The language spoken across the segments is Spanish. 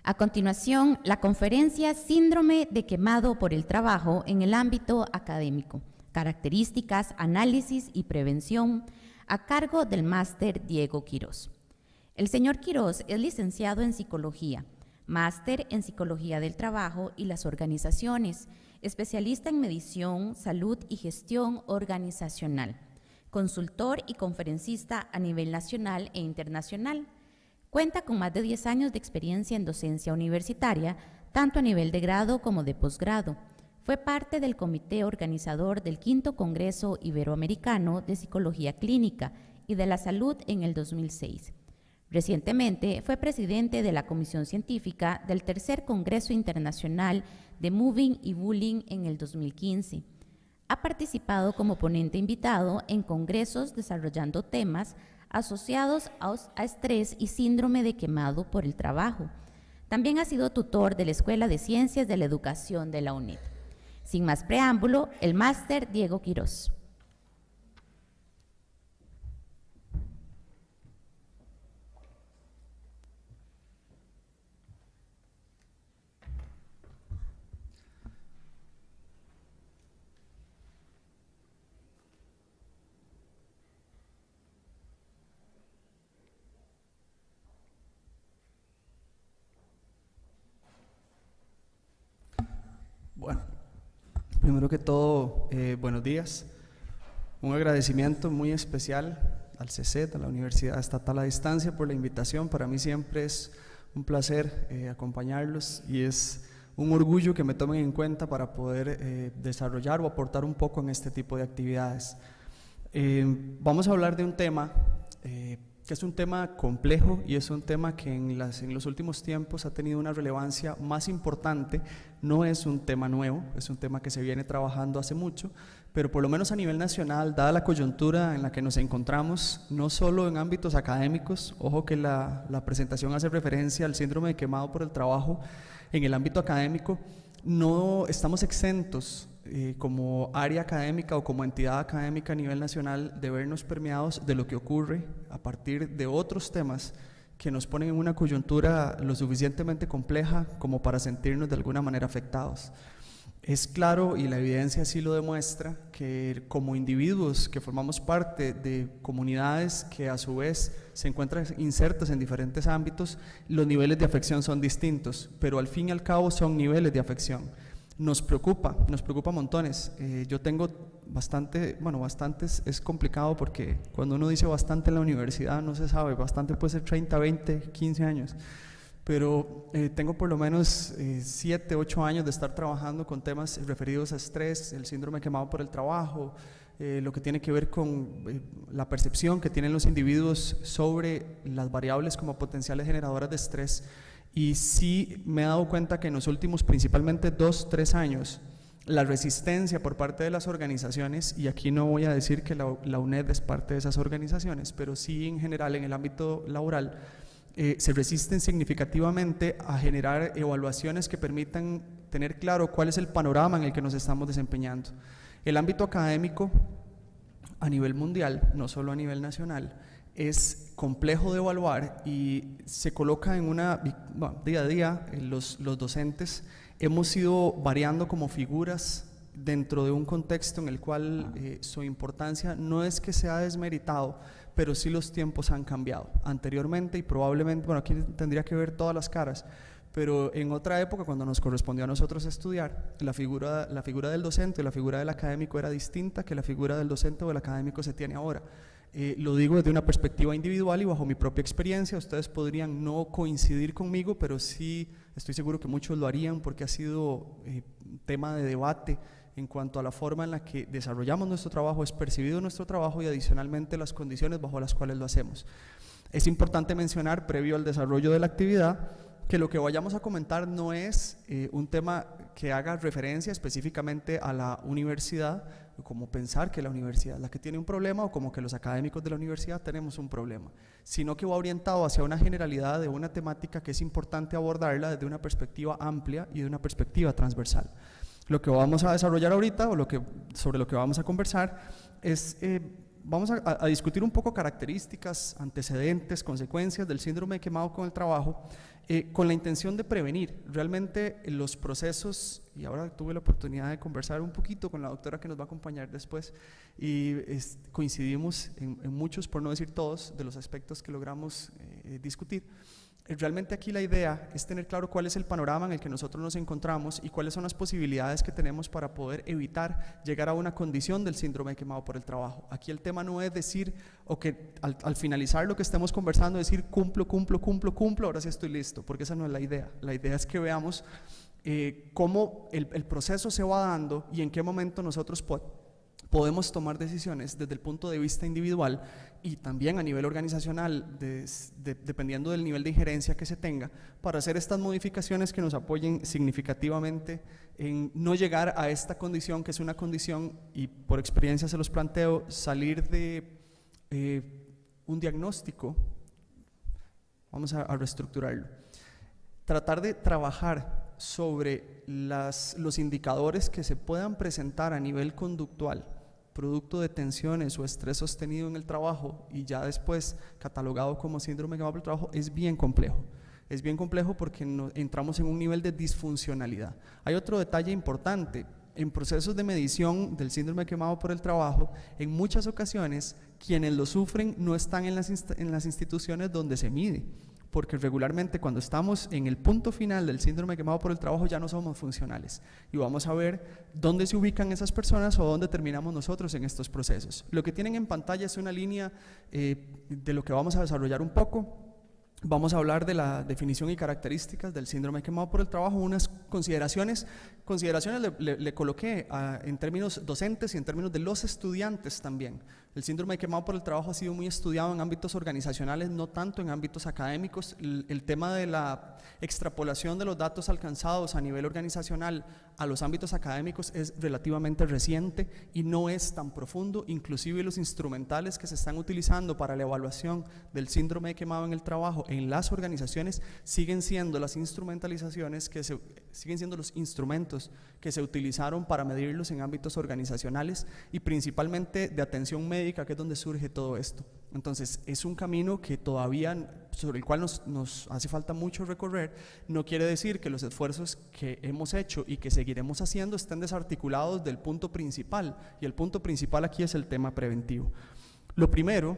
A continuación, la conferencia Síndrome de quemado por el trabajo en el ámbito académico, características, análisis y prevención, a cargo del máster Diego Quirós. El señor Quirós es licenciado en Psicología, máster en Psicología del Trabajo y las Organizaciones, especialista en medición, salud y gestión organizacional, consultor y conferencista a nivel nacional e internacional. Cuenta con más de 10 años de experiencia en docencia universitaria, tanto a nivel de grado como de posgrado. Fue parte del comité organizador del V Congreso Iberoamericano de Psicología Clínica y de la Salud en el 2006. Recientemente fue presidente de la Comisión Científica del Tercer Congreso Internacional de Moving y Bullying en el 2015. Ha participado como ponente invitado en congresos desarrollando temas asociados a estrés y síndrome de quemado por el trabajo. También ha sido tutor de la Escuela de Ciencias de la Educación de la UNED. Sin más preámbulo, el máster Diego Quirós. Bueno, primero que todo, buenos días. Un agradecimiento muy especial al CECET, a la Universidad Estatal a Distancia, por la invitación. Para mí siempre es un placer acompañarlos y es un orgullo que me tomen en cuenta para poder desarrollar o aportar un poco en este tipo de actividades. Vamos a hablar de un tema que es un tema complejo y es un tema que en los últimos tiempos ha tenido una relevancia más importante. No es un tema nuevo, es un tema que se viene trabajando hace mucho, pero por lo menos a nivel nacional, dada la coyuntura en la que nos encontramos, no solo en ámbitos académicos, ojo que la presentación hace referencia al síndrome de quemado por el trabajo en el ámbito académico, no estamos exentos como área académica o como entidad académica a nivel nacional de vernos permeados de lo que ocurre a partir de otros temas que nos ponen en una coyuntura lo suficientemente compleja como para sentirnos de alguna manera afectados. Es claro, y la evidencia así lo demuestra, que como individuos que formamos parte de comunidades que a su vez se encuentran insertas en diferentes ámbitos, los niveles de afección son distintos, pero al fin y al cabo son niveles de afección. Nos preocupa montones. Yo tengo bastantes es complicado porque cuando uno dice bastante en la universidad no se sabe, bastante puede ser 30, 20, 15 años. Pero tengo por lo menos 7, 8 años de estar trabajando con temas referidos a estrés, el síndrome quemado por el trabajo, lo que tiene que ver con la percepción que tienen los individuos sobre las variables como potenciales generadoras de estrés. Y sí me he dado cuenta que en los últimos principalmente 2, 3 años la resistencia por parte de las organizaciones, y aquí no voy a decir que la UNED es parte de esas organizaciones, pero sí en general en el ámbito laboral, se resisten significativamente a generar evaluaciones que permitan tener claro cuál es el panorama en el que nos estamos desempeñando. El ámbito académico a nivel mundial, no solo a nivel nacional, es complejo de evaluar y se coloca en día a día los docentes hemos ido variando como figuras dentro de un contexto en el cual su importancia no es que se ha desmeritado, pero sí los tiempos han cambiado. Anteriormente y probablemente, aquí tendría que ver todas las caras, pero en otra época cuando nos correspondió a nosotros estudiar, la figura del docente, la figura del académico era distinta que la figura del docente o del académico se tiene ahora. Lo digo desde una perspectiva individual y bajo mi propia experiencia. Ustedes podrían no coincidir conmigo, pero sí estoy seguro que muchos lo harían porque ha sido tema de debate en cuanto a la forma en la que desarrollamos nuestro trabajo, es percibido nuestro trabajo y adicionalmente las condiciones bajo las cuales lo hacemos. Es importante mencionar, previo al desarrollo de la actividad, que lo que vayamos a comentar no es un tema que haga referencia específicamente a la universidad, como pensar que la universidad es la que tiene un problema o como que los académicos de la universidad tenemos un problema, sino que va orientado hacia una generalidad de una temática que es importante abordarla desde una perspectiva amplia y de una perspectiva transversal. Lo que vamos a desarrollar ahorita o sobre lo que vamos a conversar es vamos a discutir un poco características, antecedentes, consecuencias del síndrome de quemado con el trabajo, con la intención de prevenir realmente los procesos. Y ahora tuve la oportunidad de conversar un poquito con la doctora que nos va a acompañar después y coincidimos en muchos, por no decir todos, de los aspectos que logramos discutir. Realmente aquí la idea es tener claro cuál es el panorama en el que nosotros nos encontramos y cuáles son las posibilidades que tenemos para poder evitar llegar a una condición del síndrome de quemado por el trabajo. Aquí el tema no es decir, o que al finalizar lo que estemos conversando, decir cumplo, ahora sí estoy listo, porque esa no es la idea. La idea es que veamos cómo el proceso se va dando y en qué momento nosotros podemos tomar decisiones desde el punto de vista individual y también a nivel organizacional, dependiendo del nivel de injerencia que se tenga, para hacer estas modificaciones que nos apoyen significativamente en no llegar a esta condición, que es una condición, y por experiencia se los planteo, salir de un diagnóstico. Vamos a reestructurarlo. Tratar de trabajar sobre los indicadores que se puedan presentar a nivel conductual, producto de tensiones o estrés sostenido en el trabajo y ya después catalogado como síndrome de quemado por el trabajo, es bien complejo. Es bien complejo porque entramos en un nivel de disfuncionalidad. Hay otro detalle importante. En procesos de medición del síndrome de quemado por el trabajo, en muchas ocasiones quienes lo sufren no están en las instituciones donde se mide, porque regularmente cuando estamos en el punto final del síndrome de quemado por el trabajo ya no somos funcionales y vamos a ver dónde se ubican esas personas o dónde terminamos nosotros en estos procesos. Lo que tienen en pantalla es una línea de lo que vamos a desarrollar un poco. Vamos a hablar de la definición y características del síndrome de quemado por el trabajo, unas consideraciones le coloqué en términos docentes y en términos de los estudiantes también. El síndrome de quemado por el trabajo ha sido muy estudiado en ámbitos organizacionales, no tanto en ámbitos académicos. El tema de la extrapolación de los datos alcanzados a nivel organizacional a los ámbitos académicos es relativamente reciente y no es tan profundo. Inclusive los instrumentales que se están utilizando para la evaluación del síndrome de quemado en el trabajo en las organizaciones siguen siendo las instrumentalizaciones siguen siendo los instrumentos que se utilizaron para medirlos en ámbitos organizacionales y principalmente de atención médica, que es donde surge todo esto. Entonces es un camino que todavía, sobre el cual nos hace falta mucho recorrer. No quiere decir que los esfuerzos que hemos hecho y que seguiremos haciendo estén desarticulados del punto principal, y el punto principal aquí es el tema preventivo. Lo primero,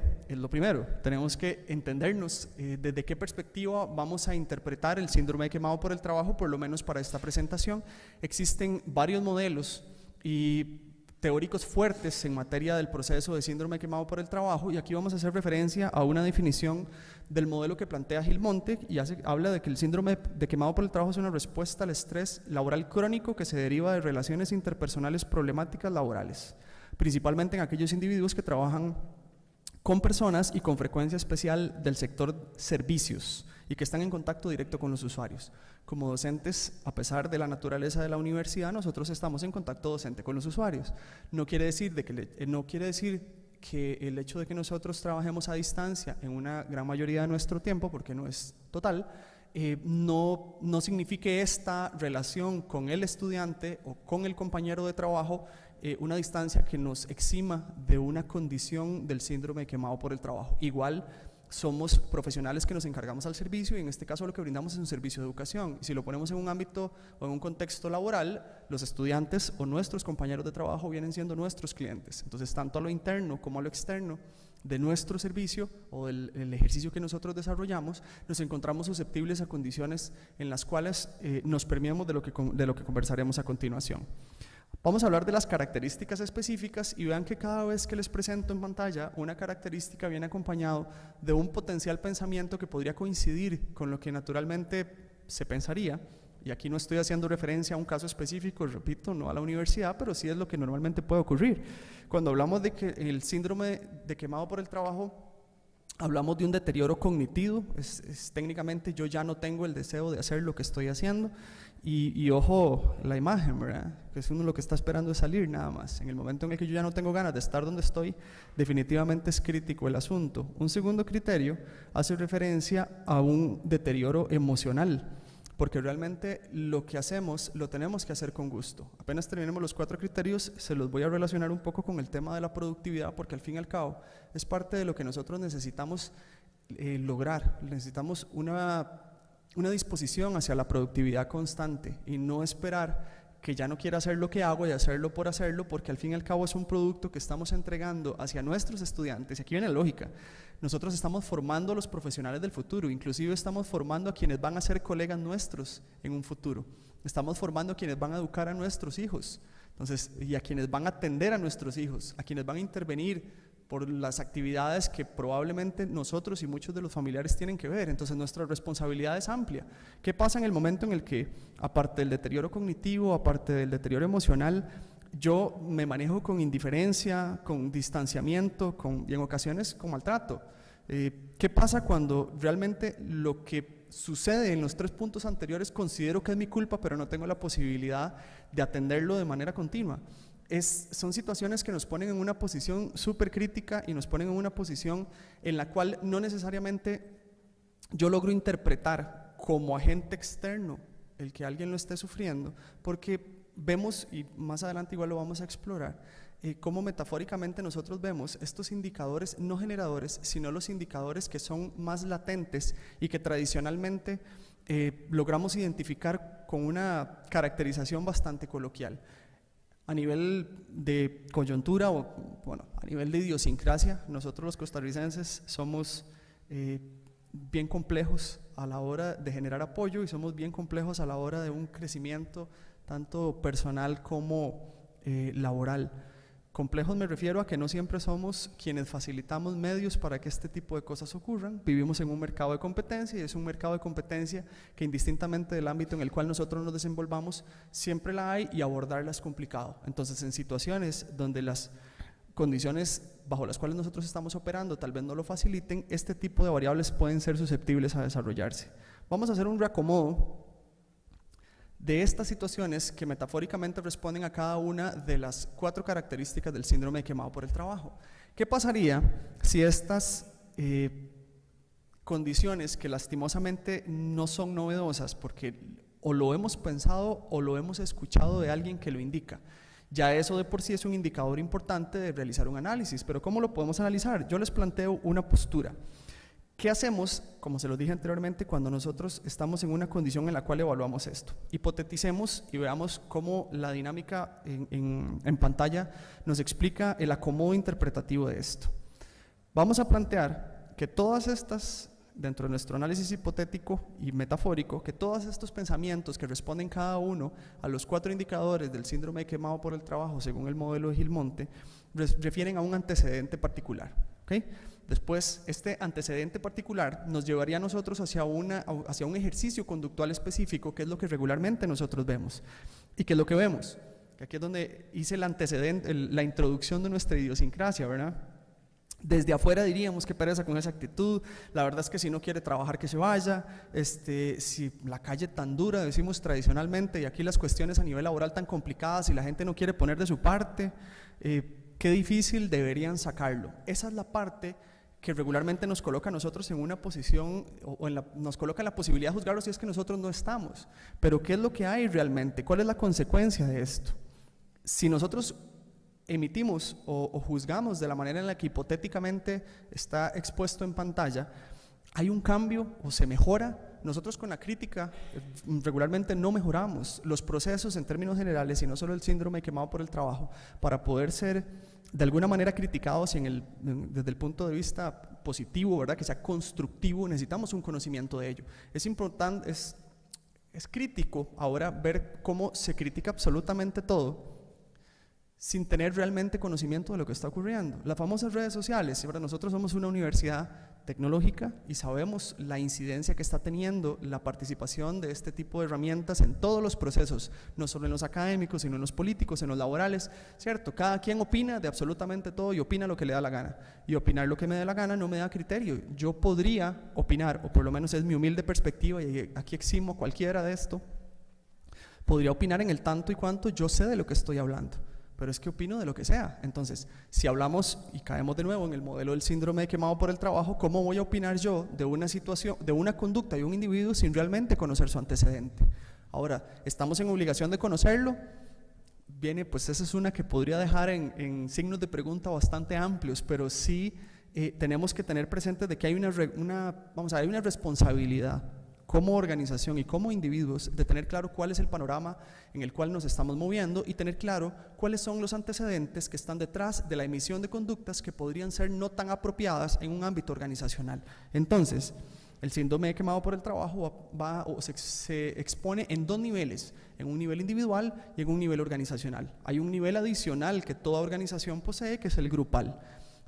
tenemos que entendernos desde qué perspectiva vamos a interpretar el síndrome de quemado por el trabajo, por lo menos para esta presentación. Existen varios modelos y teóricos fuertes en materia del proceso de síndrome de quemado por el trabajo, y aquí vamos a hacer referencia a una definición del modelo que plantea Gilmonte y habla de que el síndrome de quemado por el trabajo es una respuesta al estrés laboral crónico que se deriva de relaciones interpersonales problemáticas laborales, principalmente en aquellos individuos que trabajan con personas y con frecuencia especial del sector servicios y que están en contacto directo con los usuarios. Como docentes, a pesar de la naturaleza de la universidad, nosotros estamos en contacto docente con los usuarios. No quiere decir que el hecho de que nosotros trabajemos a distancia en una gran mayoría de nuestro tiempo, porque no es total, no signifique esta relación con el estudiante o con el compañero de trabajo una distancia que nos exima de una condición del síndrome de quemado por el trabajo. Igual somos profesionales que nos encargamos al servicio y en este caso lo que brindamos es un servicio de educación. Y si lo ponemos en un ámbito o en un contexto laboral, los estudiantes o nuestros compañeros de trabajo vienen siendo nuestros clientes. Entonces, tanto a lo interno como a lo externo de nuestro servicio o del ejercicio que nosotros desarrollamos, nos encontramos susceptibles a condiciones en las cuales nos permeamos de lo que conversaremos a continuación. Vamos a hablar de las características específicas y vean que cada vez que les presento en pantalla una característica viene acompañado de un potencial pensamiento que podría coincidir con lo que naturalmente se pensaría. Y aquí no estoy haciendo referencia a un caso específico, repito, no a la universidad, pero sí es lo que normalmente puede ocurrir. Cuando hablamos de que el síndrome de quemado por el trabajo, hablamos de un deterioro cognitivo, técnicamente yo ya no tengo el deseo de hacer lo que estoy haciendo y ojo la imagen, ¿verdad? Que es uno lo que está esperando es salir nada más. En el momento en el que yo ya no tengo ganas de estar donde estoy, definitivamente es crítico el asunto. Un segundo criterio hace referencia a un deterioro emocional. porque realmente lo que hacemos lo tenemos que hacer con gusto. Apenas terminemos los 4 criterios, se los voy a relacionar un poco con el tema de la productividad, porque al fin y al cabo es parte de lo que nosotros necesitamos lograr. Necesitamos una disposición hacia la productividad constante y no esperar que ya no quiera hacer lo que hago y hacerlo por hacerlo, porque al fin y al cabo es un producto que estamos entregando hacia nuestros estudiantes. Y aquí viene la lógica: nosotros estamos formando a los profesionales del futuro, inclusive estamos formando a quienes van a ser colegas nuestros en un futuro, estamos formando a quienes van a educar a nuestros hijos, entonces, y a quienes van a atender a nuestros hijos, a quienes van a intervenir por las actividades que probablemente nosotros y muchos de los familiares tienen que ver. Entonces nuestra responsabilidad es amplia. ¿Qué pasa en el momento en el que, aparte del deterioro cognitivo, aparte del deterioro emocional, yo me manejo con indiferencia, con distanciamiento, y en ocasiones con maltrato? ¿Qué pasa cuando realmente lo que sucede en los 3 puntos anteriores considero que es mi culpa, pero no tengo la posibilidad de atenderlo de manera continua? Son situaciones que nos ponen en una posición súper crítica y nos ponen en una posición en la cual no necesariamente yo logro interpretar como agente externo el que alguien lo esté sufriendo, porque vemos, y más adelante igual lo vamos a explorar, cómo metafóricamente nosotros vemos estos indicadores no generadores, sino los indicadores que son más latentes y que tradicionalmente logramos identificar con una caracterización bastante coloquial. A nivel de coyuntura o bueno, a nivel de idiosincrasia, nosotros los costarricenses somos bien complejos a la hora de generar apoyo y somos bien complejos a la hora de un crecimiento tanto personal como laboral. Complejos me refiero a que no siempre somos quienes facilitamos medios para que este tipo de cosas ocurran. Vivimos en un mercado de competencia y es un mercado de competencia que indistintamente del ámbito en el cual nosotros nos desenvolvamos, siempre la hay y abordarla es complicado. Entonces, en situaciones donde las condiciones bajo las cuales nosotros estamos operando tal vez no lo faciliten, este tipo de variables pueden ser susceptibles a desarrollarse. Vamos a hacer un reacomodo de estas situaciones que metafóricamente responden a cada una de las 4 características del síndrome de quemado por el trabajo. ¿Qué pasaría si estas condiciones, que lastimosamente no son novedosas porque o lo hemos pensado o lo hemos escuchado de alguien que lo indica? Ya eso de por sí es un indicador importante de realizar un análisis, pero ¿cómo lo podemos analizar? Yo les planteo una postura. ¿Qué hacemos, como se lo dije anteriormente, cuando nosotros estamos en una condición en la cual evaluamos esto? Hipoteticemos y veamos cómo la dinámica en pantalla nos explica el acomodo interpretativo de esto. Vamos a plantear que todas estas, dentro de nuestro análisis hipotético y metafórico, que todos estos pensamientos que responden cada uno a los 4 indicadores del síndrome de quemado por el trabajo, según el modelo de Gilmonte, refieren a un antecedente particular. ¿Okay? Después, este antecedente particular nos llevaría a nosotros hacia un ejercicio conductual específico, que es lo que regularmente nosotros vemos. ¿Y qué es lo que vemos? Que aquí es donde hice el antecedente, la introducción de nuestra idiosincrasia, ¿verdad? Desde afuera diríamos que pereza con esa actitud, la verdad es que si no quiere trabajar que se vaya, si la calle tan dura, decimos tradicionalmente, y aquí las cuestiones a nivel laboral tan complicadas y la gente no quiere poner de su parte, qué difícil, deberían sacarlo. Esa es la parte que regularmente nos coloca a nosotros en una posición, nos coloca en la posibilidad de juzgarlo si es que nosotros no estamos. Pero ¿qué es lo que hay realmente? ¿Cuál es la consecuencia de esto? Si nosotros emitimos o juzgamos de la manera en la que hipotéticamente está expuesto en pantalla, ¿hay un cambio o se mejora? Nosotros con la crítica regularmente no mejoramos los procesos en términos generales y no solo el síndrome de quemado por el trabajo, para poder ser de alguna manera criticados desde el punto de vista positivo, ¿verdad? Que sea constructivo, necesitamos un conocimiento de ello. Es importante, es crítico ahora ver cómo se critica absolutamente todo sin tener realmente conocimiento de lo que está ocurriendo. Las famosas redes sociales, ¿verdad? Nosotros somos una universidad tecnológica y sabemos la incidencia que está teniendo la participación de este tipo de herramientas en todos los procesos, no solo en los académicos, sino en los políticos, en los laborales, ¿cierto? Cada quien opina de absolutamente todo y opina lo que le da la gana. Y opinar lo que me dé la gana no me da criterio. Yo podría opinar, o por lo menos es mi humilde perspectiva, y aquí eximo cualquiera de esto, podría opinar en el tanto y cuanto yo sé de lo que estoy hablando. pero es que opino de lo que sea. Entonces, si hablamos y caemos de nuevo en el modelo del síndrome de quemado por el trabajo, ¿cómo voy a opinar yo de una situación, de una conducta de un individuo sin realmente conocer su antecedente? Ahora, ¿estamos en obligación de conocerlo? Viene, pues esa es una que podría dejar en signos de pregunta bastante amplios, pero sí tenemos que tener presente de que hay hay una responsabilidad como organización y como individuos de tener claro cuál es el panorama en el cual nos estamos moviendo y tener claro cuáles son los antecedentes que están detrás de la emisión de conductas que podrían ser no tan apropiadas en un ámbito organizacional. Entonces, el síndrome de quemado por el trabajo se expone en dos niveles, en un nivel individual y en un nivel organizacional. Hay un nivel adicional que toda organización posee, que es el grupal.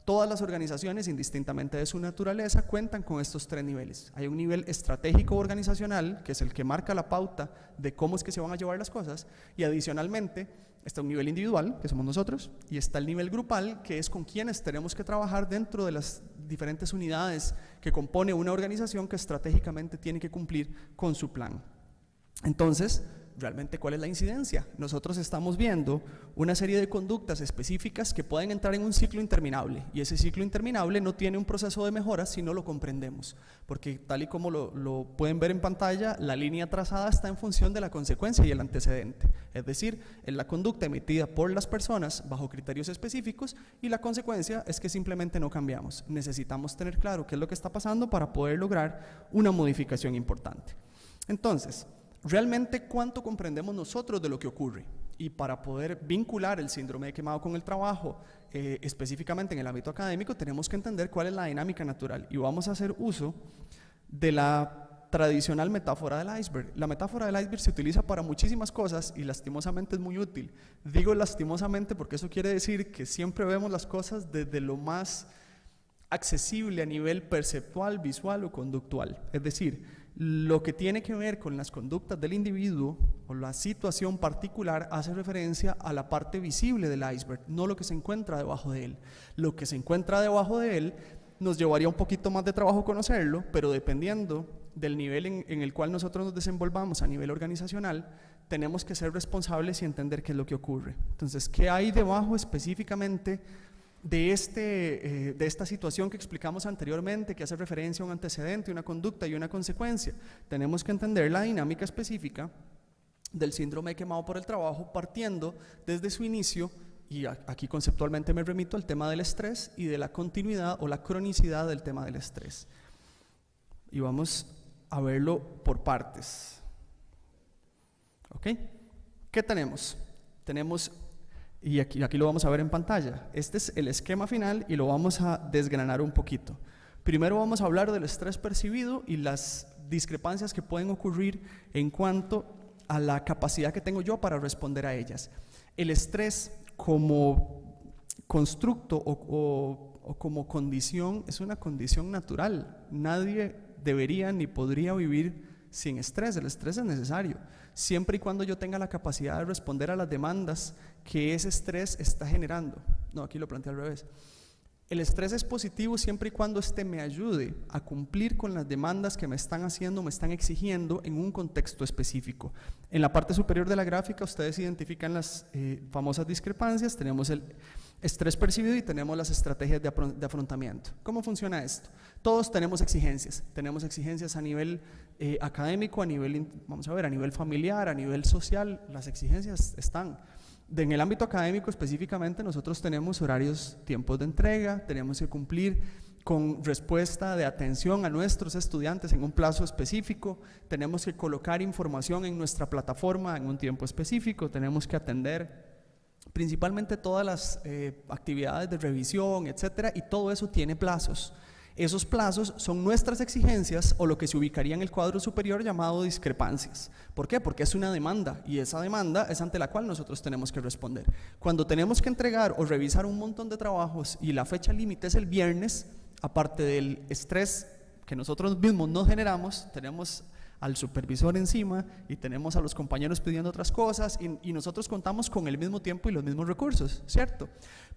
Todas las organizaciones, indistintamente de su naturaleza, cuentan con estos tres niveles. Hay un nivel estratégico organizacional, que es el que marca la pauta de cómo es que se van a llevar las cosas, y adicionalmente está un nivel individual, que somos nosotros, y está el nivel grupal, que es con quienes tenemos que trabajar dentro de las diferentes unidades que compone una organización que estratégicamente tiene que cumplir con su plan. Entonces, realmente, ¿cuál es la incidencia? Nosotros estamos viendo una serie de conductas específicas que pueden entrar en un ciclo interminable, y ese ciclo interminable no tiene un proceso de mejora si no lo comprendemos, porque tal y como lo pueden ver en pantalla, la línea trazada está en función de la consecuencia y el antecedente, es decir, es la conducta emitida por las personas bajo criterios específicos, y la consecuencia es que simplemente no cambiamos. Necesitamos tener claro qué es lo que está pasando para poder lograr una modificación importante. Entonces, ¿realmente cuánto comprendemos nosotros de lo que ocurre? Y para poder vincular el síndrome de quemado con el trabajo, específicamente en el ámbito académico, tenemos que entender cuál es la dinámica natural. Y vamos a hacer uso de la tradicional metáfora del iceberg. La metáfora del iceberg se utiliza para muchísimas cosas y lastimosamente es muy útil. Digo lastimosamente porque eso quiere decir que siempre vemos las cosas desde lo más accesible a nivel perceptual, visual o conductual. Es decir, lo que tiene que ver con las conductas del individuo o la situación particular hace referencia a la parte visible del iceberg, no lo que se encuentra debajo de él. Lo que se encuentra debajo de él nos llevaría un poquito más de trabajo conocerlo, pero dependiendo del nivel en el cual nosotros nos desenvolvamos a nivel organizacional, tenemos que ser responsables y entender qué es lo que ocurre. Entonces, ¿qué hay debajo específicamente de esta situación que explicamos anteriormente, que hace referencia a un antecedente, una conducta y una consecuencia? Tenemos que entender la dinámica específica del síndrome de quemado por el trabajo, partiendo desde su inicio, y aquí conceptualmente me remito al tema del estrés y de la continuidad o la cronicidad del tema del estrés. Y vamos a verlo por partes. ¿Ok? ¿Qué tenemos? Tenemos, y aquí lo vamos a ver en pantalla, este es el esquema final y lo vamos a desgranar un poquito. Primero vamos a hablar del estrés percibido y las discrepancias que pueden ocurrir en cuanto a la capacidad que tengo yo para responder a ellas. El estrés como constructo o como condición es una condición natural. Nadie debería ni podría vivir sin estrés. El estrés es necesario, siempre y cuando yo tenga la capacidad de responder a las demandas que ese estrés está generando. No, aquí lo planteé al revés. El estrés es positivo siempre y cuando me ayude a cumplir con las demandas que me están haciendo, me están exigiendo en un contexto específico. En la parte superior de la gráfica ustedes identifican las famosas discrepancias. Tenemos el estrés percibido y tenemos las estrategias de afrontamiento. ¿Cómo funciona esto? Todos tenemos exigencias a nivel académico, a nivel, vamos a ver, a nivel familiar, a nivel social. Las exigencias están. En el ámbito académico específicamente nosotros tenemos horarios, tiempos de entrega, tenemos que cumplir con respuesta de atención a nuestros estudiantes en un plazo específico, tenemos que colocar información en nuestra plataforma en un tiempo específico, tenemos que atender principalmente todas las actividades de revisión, etcétera, y todo eso tiene plazos. Esos plazos son nuestras exigencias o lo que se ubicaría en el cuadro superior llamado discrepancias. ¿Por qué? Porque es una demanda y esa demanda es ante la cual nosotros tenemos que responder. Cuando tenemos que entregar o revisar un montón de trabajos y la fecha límite es el viernes, aparte del estrés que nosotros mismos nos generamos, tenemos al supervisor encima y tenemos a los compañeros pidiendo otras cosas y nosotros contamos con el mismo tiempo y los mismos recursos, ¿cierto?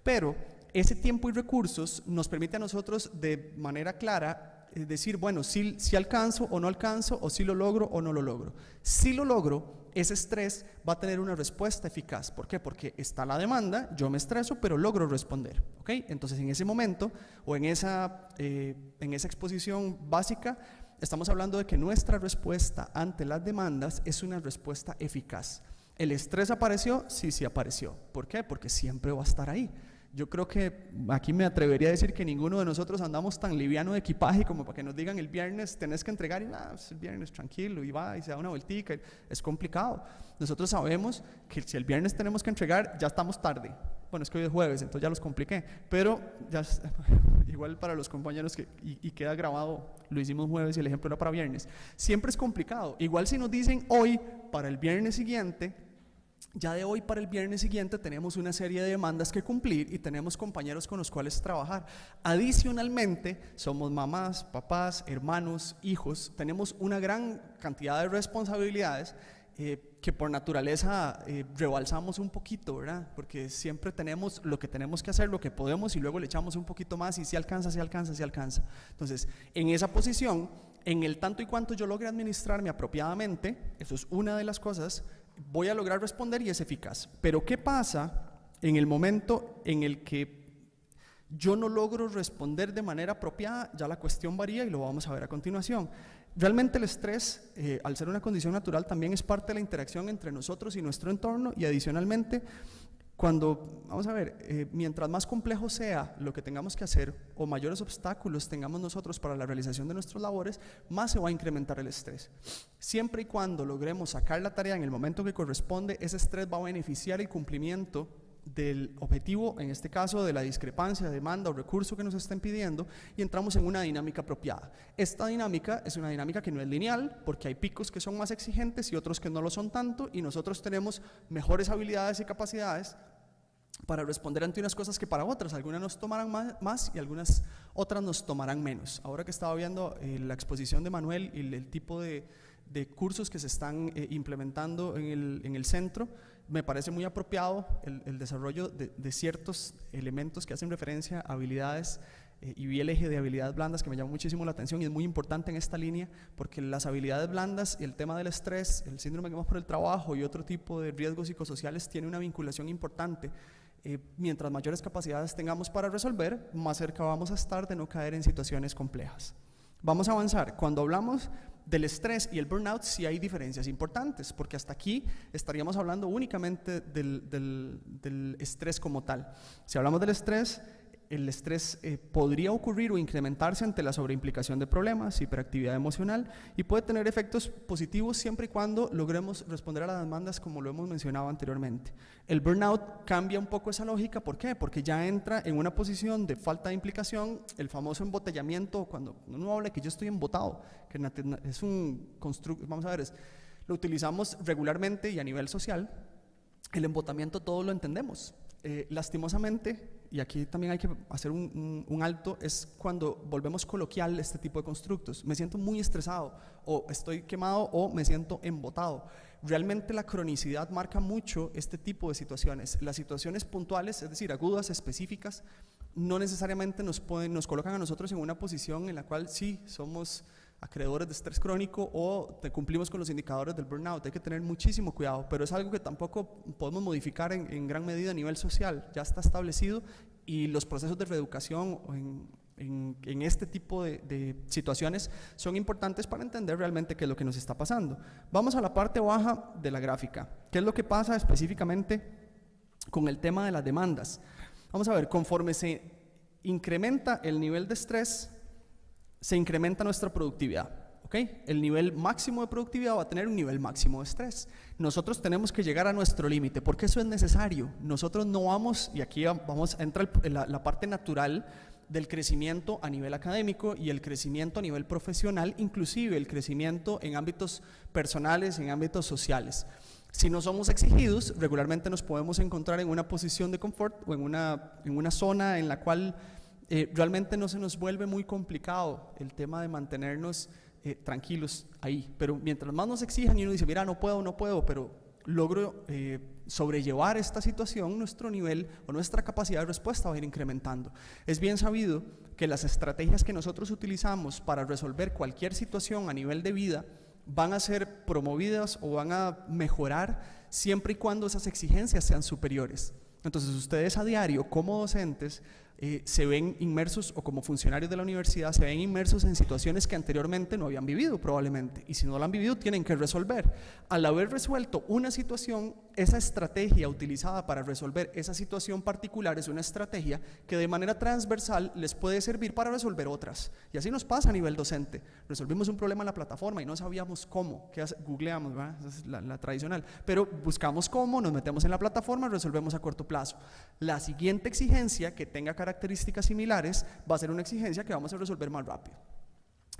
Pero ese tiempo y recursos nos permite a nosotros de manera clara decir, bueno, si alcanzo o no alcanzo, o si lo logro o no lo logro. Si lo logro, ese estrés va a tener una respuesta eficaz. ¿Por qué? Porque está la demanda, yo me estreso, pero logro responder. ¿Ok? Entonces, en ese momento o en esa exposición básica, estamos hablando de que nuestra respuesta ante las demandas es una respuesta eficaz. ¿El estrés apareció? Sí, sí apareció. ¿Por qué? Porque siempre va a estar ahí. Yo creo que aquí me atrevería a decir que ninguno de nosotros andamos tan liviano de equipaje como para que nos digan el viernes tenés que entregar y pues el viernes tranquilo y va y se da una vueltica. Es complicado. Nosotros sabemos que si el viernes tenemos que entregar ya estamos tarde. Bueno, es que hoy es jueves, entonces ya los compliqué, pero ya igual para los compañeros y queda grabado, lo hicimos jueves y el ejemplo era para viernes. Siempre es complicado. Igual si nos dicen hoy para el viernes siguiente, ya de hoy para el viernes siguiente tenemos una serie de demandas que cumplir y tenemos compañeros con los cuales trabajar. Adicionalmente, somos mamás, papás, hermanos, hijos, tenemos una gran cantidad de responsabilidades que por naturaleza rebalsamos un poquito, ¿verdad? Porque siempre tenemos lo que tenemos que hacer, lo que podemos y luego le echamos un poquito más y si alcanza, si alcanza, si alcanza. Entonces, en esa posición, en el tanto y cuanto yo logre administrarme apropiadamente, eso es una de las cosas, voy a lograr responder y es eficaz. Pero ¿qué pasa en el momento en el que yo no logro responder de manera apropiada? Ya la cuestión varía y lo vamos a ver a continuación. Realmente el estrés, al ser una condición natural, también es parte de la interacción entre nosotros y nuestro entorno y adicionalmente, vamos a ver, mientras más complejo sea lo que tengamos que hacer o mayores obstáculos tengamos nosotros para la realización de nuestras labores, más se va a incrementar el estrés. Siempre y cuando logremos sacar la tarea en el momento que corresponde, ese estrés va a beneficiar el cumplimiento del objetivo, en este caso de la discrepancia, demanda o recurso que nos estén pidiendo, y entramos en una dinámica apropiada. Esta dinámica es una dinámica que no es lineal, porque hay picos que son más exigentes y otros que no lo son tanto, y nosotros tenemos mejores habilidades y capacidades para responder ante unas cosas que para otras. Algunas nos tomarán más y algunas otras nos tomarán menos. Ahora que estaba viendo la exposición de Manuel y el tipo de cursos que se están implementando en el centro, me parece muy apropiado el desarrollo de ciertos elementos que hacen referencia a habilidades y vi el eje de habilidades blandas que me llamó muchísimo la atención y es muy importante en esta línea porque las habilidades blandas y el tema del estrés, el síndrome que vemos por el trabajo y otro tipo de riesgos psicosociales tiene una vinculación importante. Mientras mayores capacidades tengamos para resolver, más cerca vamos a estar de no caer en situaciones complejas. Vamos a avanzar. Cuando hablamos del estrés y el burnout, sí hay diferencias importantes, porque hasta aquí estaríamos hablando únicamente del estrés como tal. Si hablamos del estrés, el estrés podría ocurrir o incrementarse ante la sobreimplicación de problemas, hiperactividad emocional, y puede tener efectos positivos siempre y cuando logremos responder a las demandas como lo hemos mencionado anteriormente. El burnout cambia un poco esa lógica. ¿Por qué? Porque ya entra en una posición de falta de implicación, el famoso embotellamiento, cuando uno habla de que yo estoy embotado, que es un constructo, vamos a ver, lo utilizamos regularmente y a nivel social. El embotamiento todos lo entendemos. Lastimosamente, y aquí también hay que hacer un alto, es cuando volvemos coloquial este tipo de constructos. Me siento muy estresado, o estoy quemado, o me siento embotado. Realmente la cronicidad marca mucho este tipo de situaciones. Las situaciones puntuales, es decir, agudas, específicas, no necesariamente nos colocan a nosotros en una posición en la cual sí somos acreedores de estrés crónico o cumplimos con los indicadores del burnout. Hay que tener muchísimo cuidado, pero es algo que tampoco podemos modificar en gran medida a nivel social. Ya está establecido y los procesos de reeducación en este tipo de situaciones son importantes para entender realmente qué es lo que nos está pasando. Vamos a la parte baja de la gráfica. ¿Qué es lo que pasa específicamente con el tema de las demandas? Vamos a ver, conforme se incrementa el nivel de estrés, se incrementa nuestra productividad, ¿ok? El nivel máximo de productividad va a tener un nivel máximo de estrés. Nosotros tenemos que llegar a nuestro límite, porque eso es necesario. Nosotros no vamos, y aquí entra la parte natural del crecimiento a nivel académico y el crecimiento a nivel profesional, inclusive el crecimiento en ámbitos personales, en ámbitos sociales. Si no somos exigidos, regularmente nos podemos encontrar en una posición de confort o en una zona en la cual realmente no se nos vuelve muy complicado el tema de mantenernos tranquilos ahí. Pero mientras más nos exijan y uno dice, mira, no puedo, pero logro sobrellevar esta situación, nuestro nivel o nuestra capacidad de respuesta va a ir incrementando. Es bien sabido que las estrategias que nosotros utilizamos para resolver cualquier situación a nivel de vida van a ser promovidas o van a mejorar siempre y cuando esas exigencias sean superiores. Entonces ustedes a diario como docentes se ven inmersos, o como funcionarios de la universidad se ven inmersos en situaciones que anteriormente no habían vivido probablemente, y si no la han vivido tienen que resolver. Al haber resuelto una situación, esa estrategia utilizada para resolver esa situación particular es una estrategia que de manera transversal les puede servir para resolver otras, y así nos pasa a nivel docente. Resolvimos un problema en la plataforma y no sabíamos cómo, googleamos, ¿verdad? Esa es la tradicional, pero buscamos cómo, nos metemos en la plataforma, resolvemos a corto plazo. La siguiente exigencia que tenga características similares va a ser una exigencia que vamos a resolver más rápido.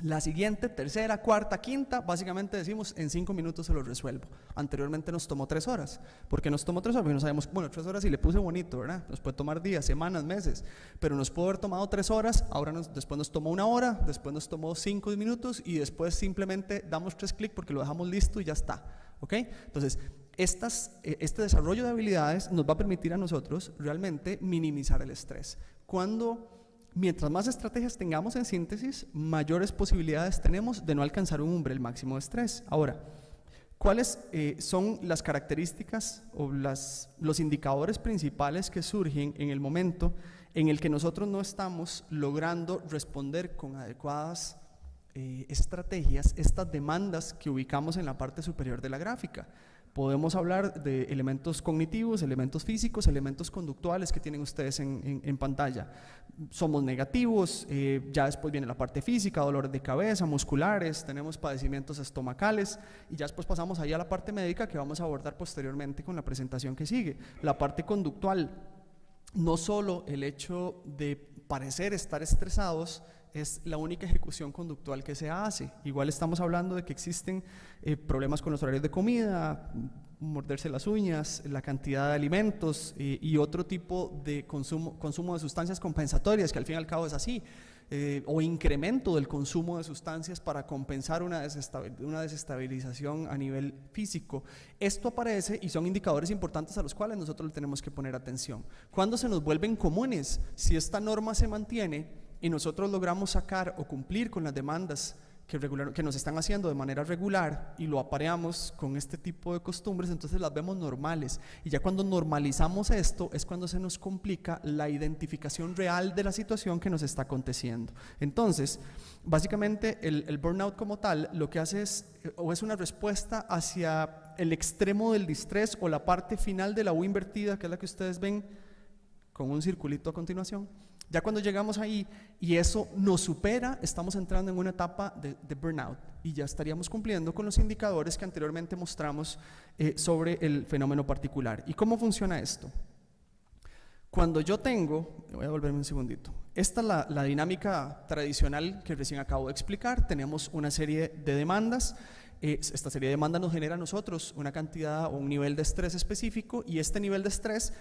La siguiente, tercera, cuarta, quinta, básicamente decimos en 5 minutos se lo resuelvo. Anteriormente nos tomó 3 horas. ¿Por qué nos tomó 3 horas? Porque no sabemos, bueno, 3 horas y le puse bonito, ¿verdad? Nos puede tomar días, semanas, meses, pero nos puede haber tomado 3 horas, ahora después nos tomó 1 hora, después nos tomó 5 minutos y después simplemente damos 3 clics porque lo dejamos listo y ya está, ¿ok? Entonces, este desarrollo de habilidades nos va a permitir a nosotros realmente minimizar el estrés. Mientras más estrategias tengamos en síntesis, mayores posibilidades tenemos de no alcanzar un umbral máximo de estrés. Ahora, ¿cuáles son las características o los indicadores principales que surgen en el momento en el que nosotros no estamos logrando responder con adecuadas estrategias estas demandas que ubicamos en la parte superior de la gráfica? Podemos hablar de elementos cognitivos, elementos físicos, elementos conductuales que tienen ustedes en pantalla. Somos negativos, ya después viene la parte física, dolores de cabeza, musculares, tenemos padecimientos estomacales y ya después pasamos ahí a la parte médica que vamos a abordar posteriormente con la presentación que sigue. La parte conductual, no solo el hecho de parecer estar estresados es la única ejecución conductual que se hace. Igual estamos hablando de que existen problemas con los horarios de comida, morderse las uñas, la cantidad de alimentos y otro tipo de consumo de sustancias compensatorias, que al fin y al cabo es así, o incremento del consumo de sustancias para compensar una desestabilización a nivel físico. Esto aparece y son indicadores importantes a los cuales nosotros le tenemos que poner atención. ¿Cuándo se nos vuelven comunes? Si esta norma se mantiene y nosotros logramos sacar o cumplir con las demandas que nos están haciendo de manera regular y lo apareamos con este tipo de costumbres, entonces las vemos normales. Y ya cuando normalizamos esto es cuando se nos complica la identificación real de la situación que nos está aconteciendo. Entonces, básicamente el burnout como tal lo que hace es una respuesta hacia el extremo del distrés o la parte final de la U invertida, que es la que ustedes ven con un circulito a continuación. Ya cuando llegamos ahí y eso nos supera, estamos entrando en una etapa de burnout y ya estaríamos cumpliendo con los indicadores que anteriormente mostramos sobre el fenómeno particular. ¿Y cómo funciona esto? Cuando yo voy a volverme un segundito. Esta es la dinámica tradicional que recién acabo de explicar. Tenemos una serie de demandas. Esta serie de demandas nos genera a nosotros una cantidad o un nivel de estrés específico y este nivel de estrés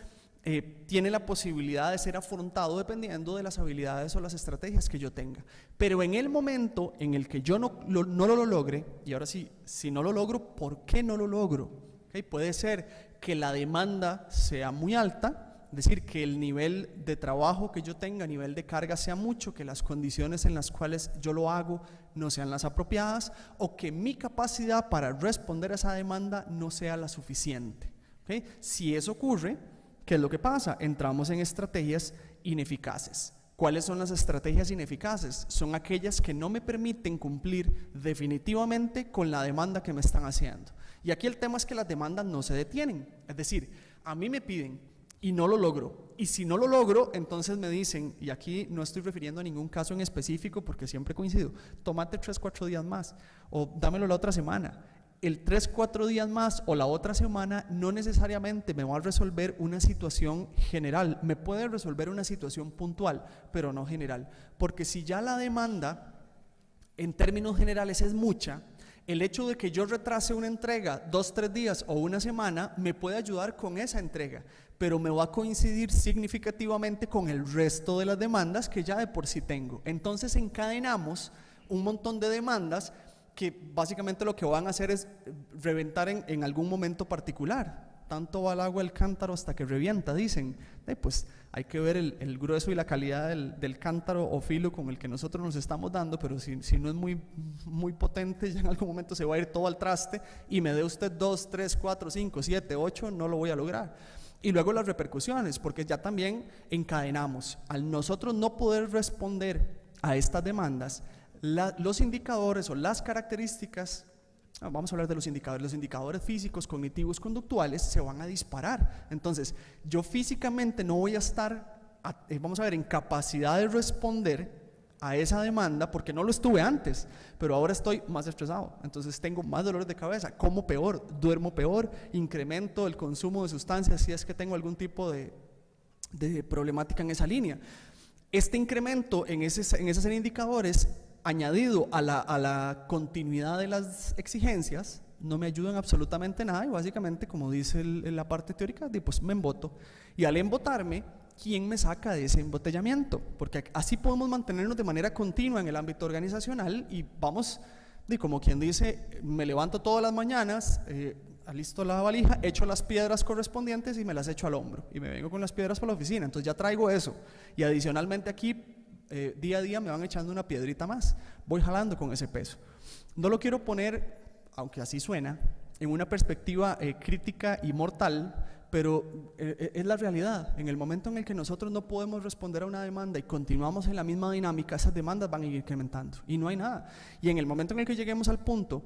tiene la posibilidad de ser afrontado dependiendo de las habilidades o las estrategias que yo tenga. Pero en el momento en el que yo no lo logre, y ahora sí, si no lo logro, ¿por qué no lo logro? ¿Okay? Puede ser que la demanda sea muy alta, es decir, que el nivel de trabajo que yo tenga, nivel de carga sea mucho, que las condiciones en las cuales yo lo hago no sean las apropiadas, o que mi capacidad para responder a esa demanda no sea la suficiente. ¿Okay? Si eso ocurre, ¿qué es lo que pasa? Entramos en estrategias ineficaces. ¿Cuáles son las estrategias ineficaces? Son aquellas que no me permiten cumplir definitivamente con la demanda que me están haciendo. Y aquí el tema es que las demandas no se detienen. Es decir, a mí me piden y no lo logro. Y si no lo logro, entonces me dicen, y aquí no estoy refiriendo a ningún caso en específico porque siempre coincido, tómate 3-4 días más o dámelo la otra semana. El 3-4 días más o la otra semana no necesariamente me va a resolver una situación general, me puede resolver una situación puntual, pero no general, porque si ya la demanda en términos generales es mucha, el hecho de que yo retrase una entrega 2-3 días o una semana me puede ayudar con esa entrega, pero me va a coincidir significativamente con el resto de las demandas que ya de por sí tengo. Entonces encadenamos un montón de demandas que básicamente lo que van a hacer es reventar en algún momento particular. tanto va el agua del cántaro hasta que revienta, dicen. Pues hay que ver el grueso y la calidad del cántaro o filo con el que nosotros nos estamos dando, pero si no es muy potente, ya en algún momento se va a ir todo al traste y me dé usted 2, 3, 4, 5, 7, 8, no lo voy a lograr. Y luego las repercusiones, porque ya también encadenamos. Al nosotros no poder responder a estas demandas, los indicadores o las características, vamos a hablar de los indicadores físicos, cognitivos, conductuales, se van a disparar. Entonces, yo físicamente no voy a estar, vamos a ver, en capacidad de responder a esa demanda porque no lo estuve antes, pero ahora estoy más estresado, entonces tengo más dolores de cabeza, como peor, duermo peor, incremento el consumo de sustancias si es que tengo algún tipo de problemática en esa línea. Este incremento en esa serie de indicadores, añadido a la continuidad de las exigencias, no me ayudan absolutamente nada y básicamente, como dice la parte teórica, pues me emboto. Y al embotarme, ¿quién me saca de ese embotellamiento? Porque así podemos mantenernos de manera continua en el ámbito organizacional y vamos, como quien dice, me levanto todas las mañanas, alisto la valija, echo las piedras correspondientes y me las echo al hombro y me vengo con las piedras para la oficina, entonces ya traigo eso y adicionalmente aquí día a día me van echando una piedrita más, voy jalando con ese peso. No lo quiero poner, aunque así suena, en una perspectiva crítica y mortal, pero es la realidad. En el momento en el que nosotros no podemos responder a una demanda y continuamos en la misma dinámica, esas demandas van a ir incrementando y no hay nada. Y en el momento en el que lleguemos al punto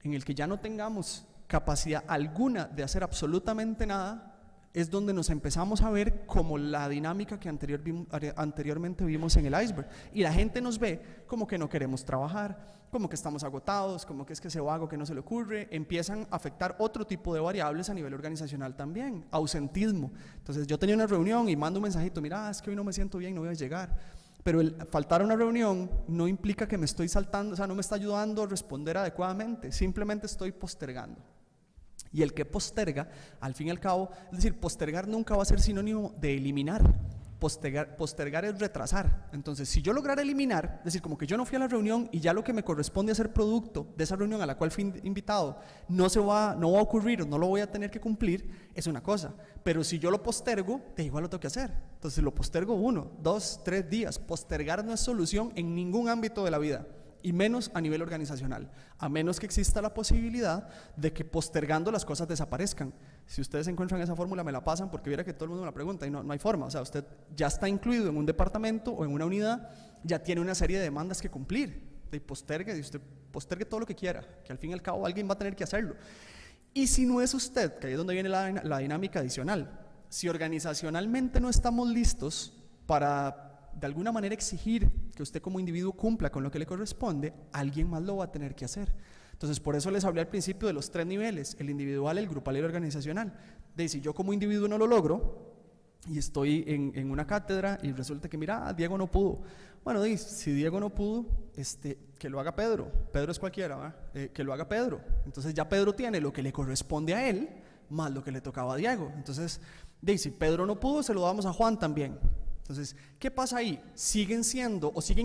en el que ya no tengamos capacidad alguna de hacer absolutamente nada, es donde nos empezamos a ver como la dinámica que anteriormente vimos en el iceberg. Y la gente nos ve como que no queremos trabajar, como que estamos agotados, como que es que ese vago que no se le ocurre. Empiezan a afectar otro tipo de variables a nivel organizacional también, ausentismo. Entonces yo tenía una reunión y mando un mensajito, mira, es que hoy no me siento bien, no voy a llegar. Pero el faltar a una reunión no implica que me estoy saltando, o sea, no me está ayudando a responder adecuadamente, simplemente estoy postergando. Y el que posterga, al fin y al cabo, es decir, postergar nunca va a ser sinónimo de eliminar. Postergar es retrasar. Entonces, si yo lograra eliminar, es decir, como que yo no fui a la reunión y ya lo que me corresponde hacer producto de esa reunión a la cual fui invitado no va a ocurrir o no lo voy a tener que cumplir, es una cosa. Pero si yo lo postergo, de igual lo tengo que hacer. Entonces, lo postergo 1, 2, 3 días. Postergar no es solución en ningún ámbito de la vida, y menos a nivel organizacional, a menos que exista la posibilidad de que postergando las cosas desaparezcan. Si ustedes encuentran esa fórmula, me la pasan, porque viera que todo el mundo me la pregunta y no hay forma. O sea, usted ya está incluido en un departamento o en una unidad, ya tiene una serie de demandas que cumplir, y usted postergue todo lo que quiera, que al fin y al cabo alguien va a tener que hacerlo. Y si no es usted, que ahí es donde viene la dinámica adicional, si organizacionalmente no estamos listos para de alguna manera exigir que usted como individuo cumpla con lo que le corresponde, alguien más lo va a tener que hacer. Entonces, por eso les hablé al principio de los 3 niveles, el individual, el grupal y el organizacional. De si yo como individuo no lo logro y estoy en una cátedra y resulta que mira, Diego no pudo. Bueno, si Diego no pudo, que lo haga Pedro. Pedro es cualquiera, ¿verdad? Que lo haga Pedro. Entonces ya Pedro tiene lo que le corresponde a él más lo que le tocaba a Diego. Entonces, si Pedro no pudo, se lo damos a Juan también. Entonces, ¿qué pasa ahí? Siguen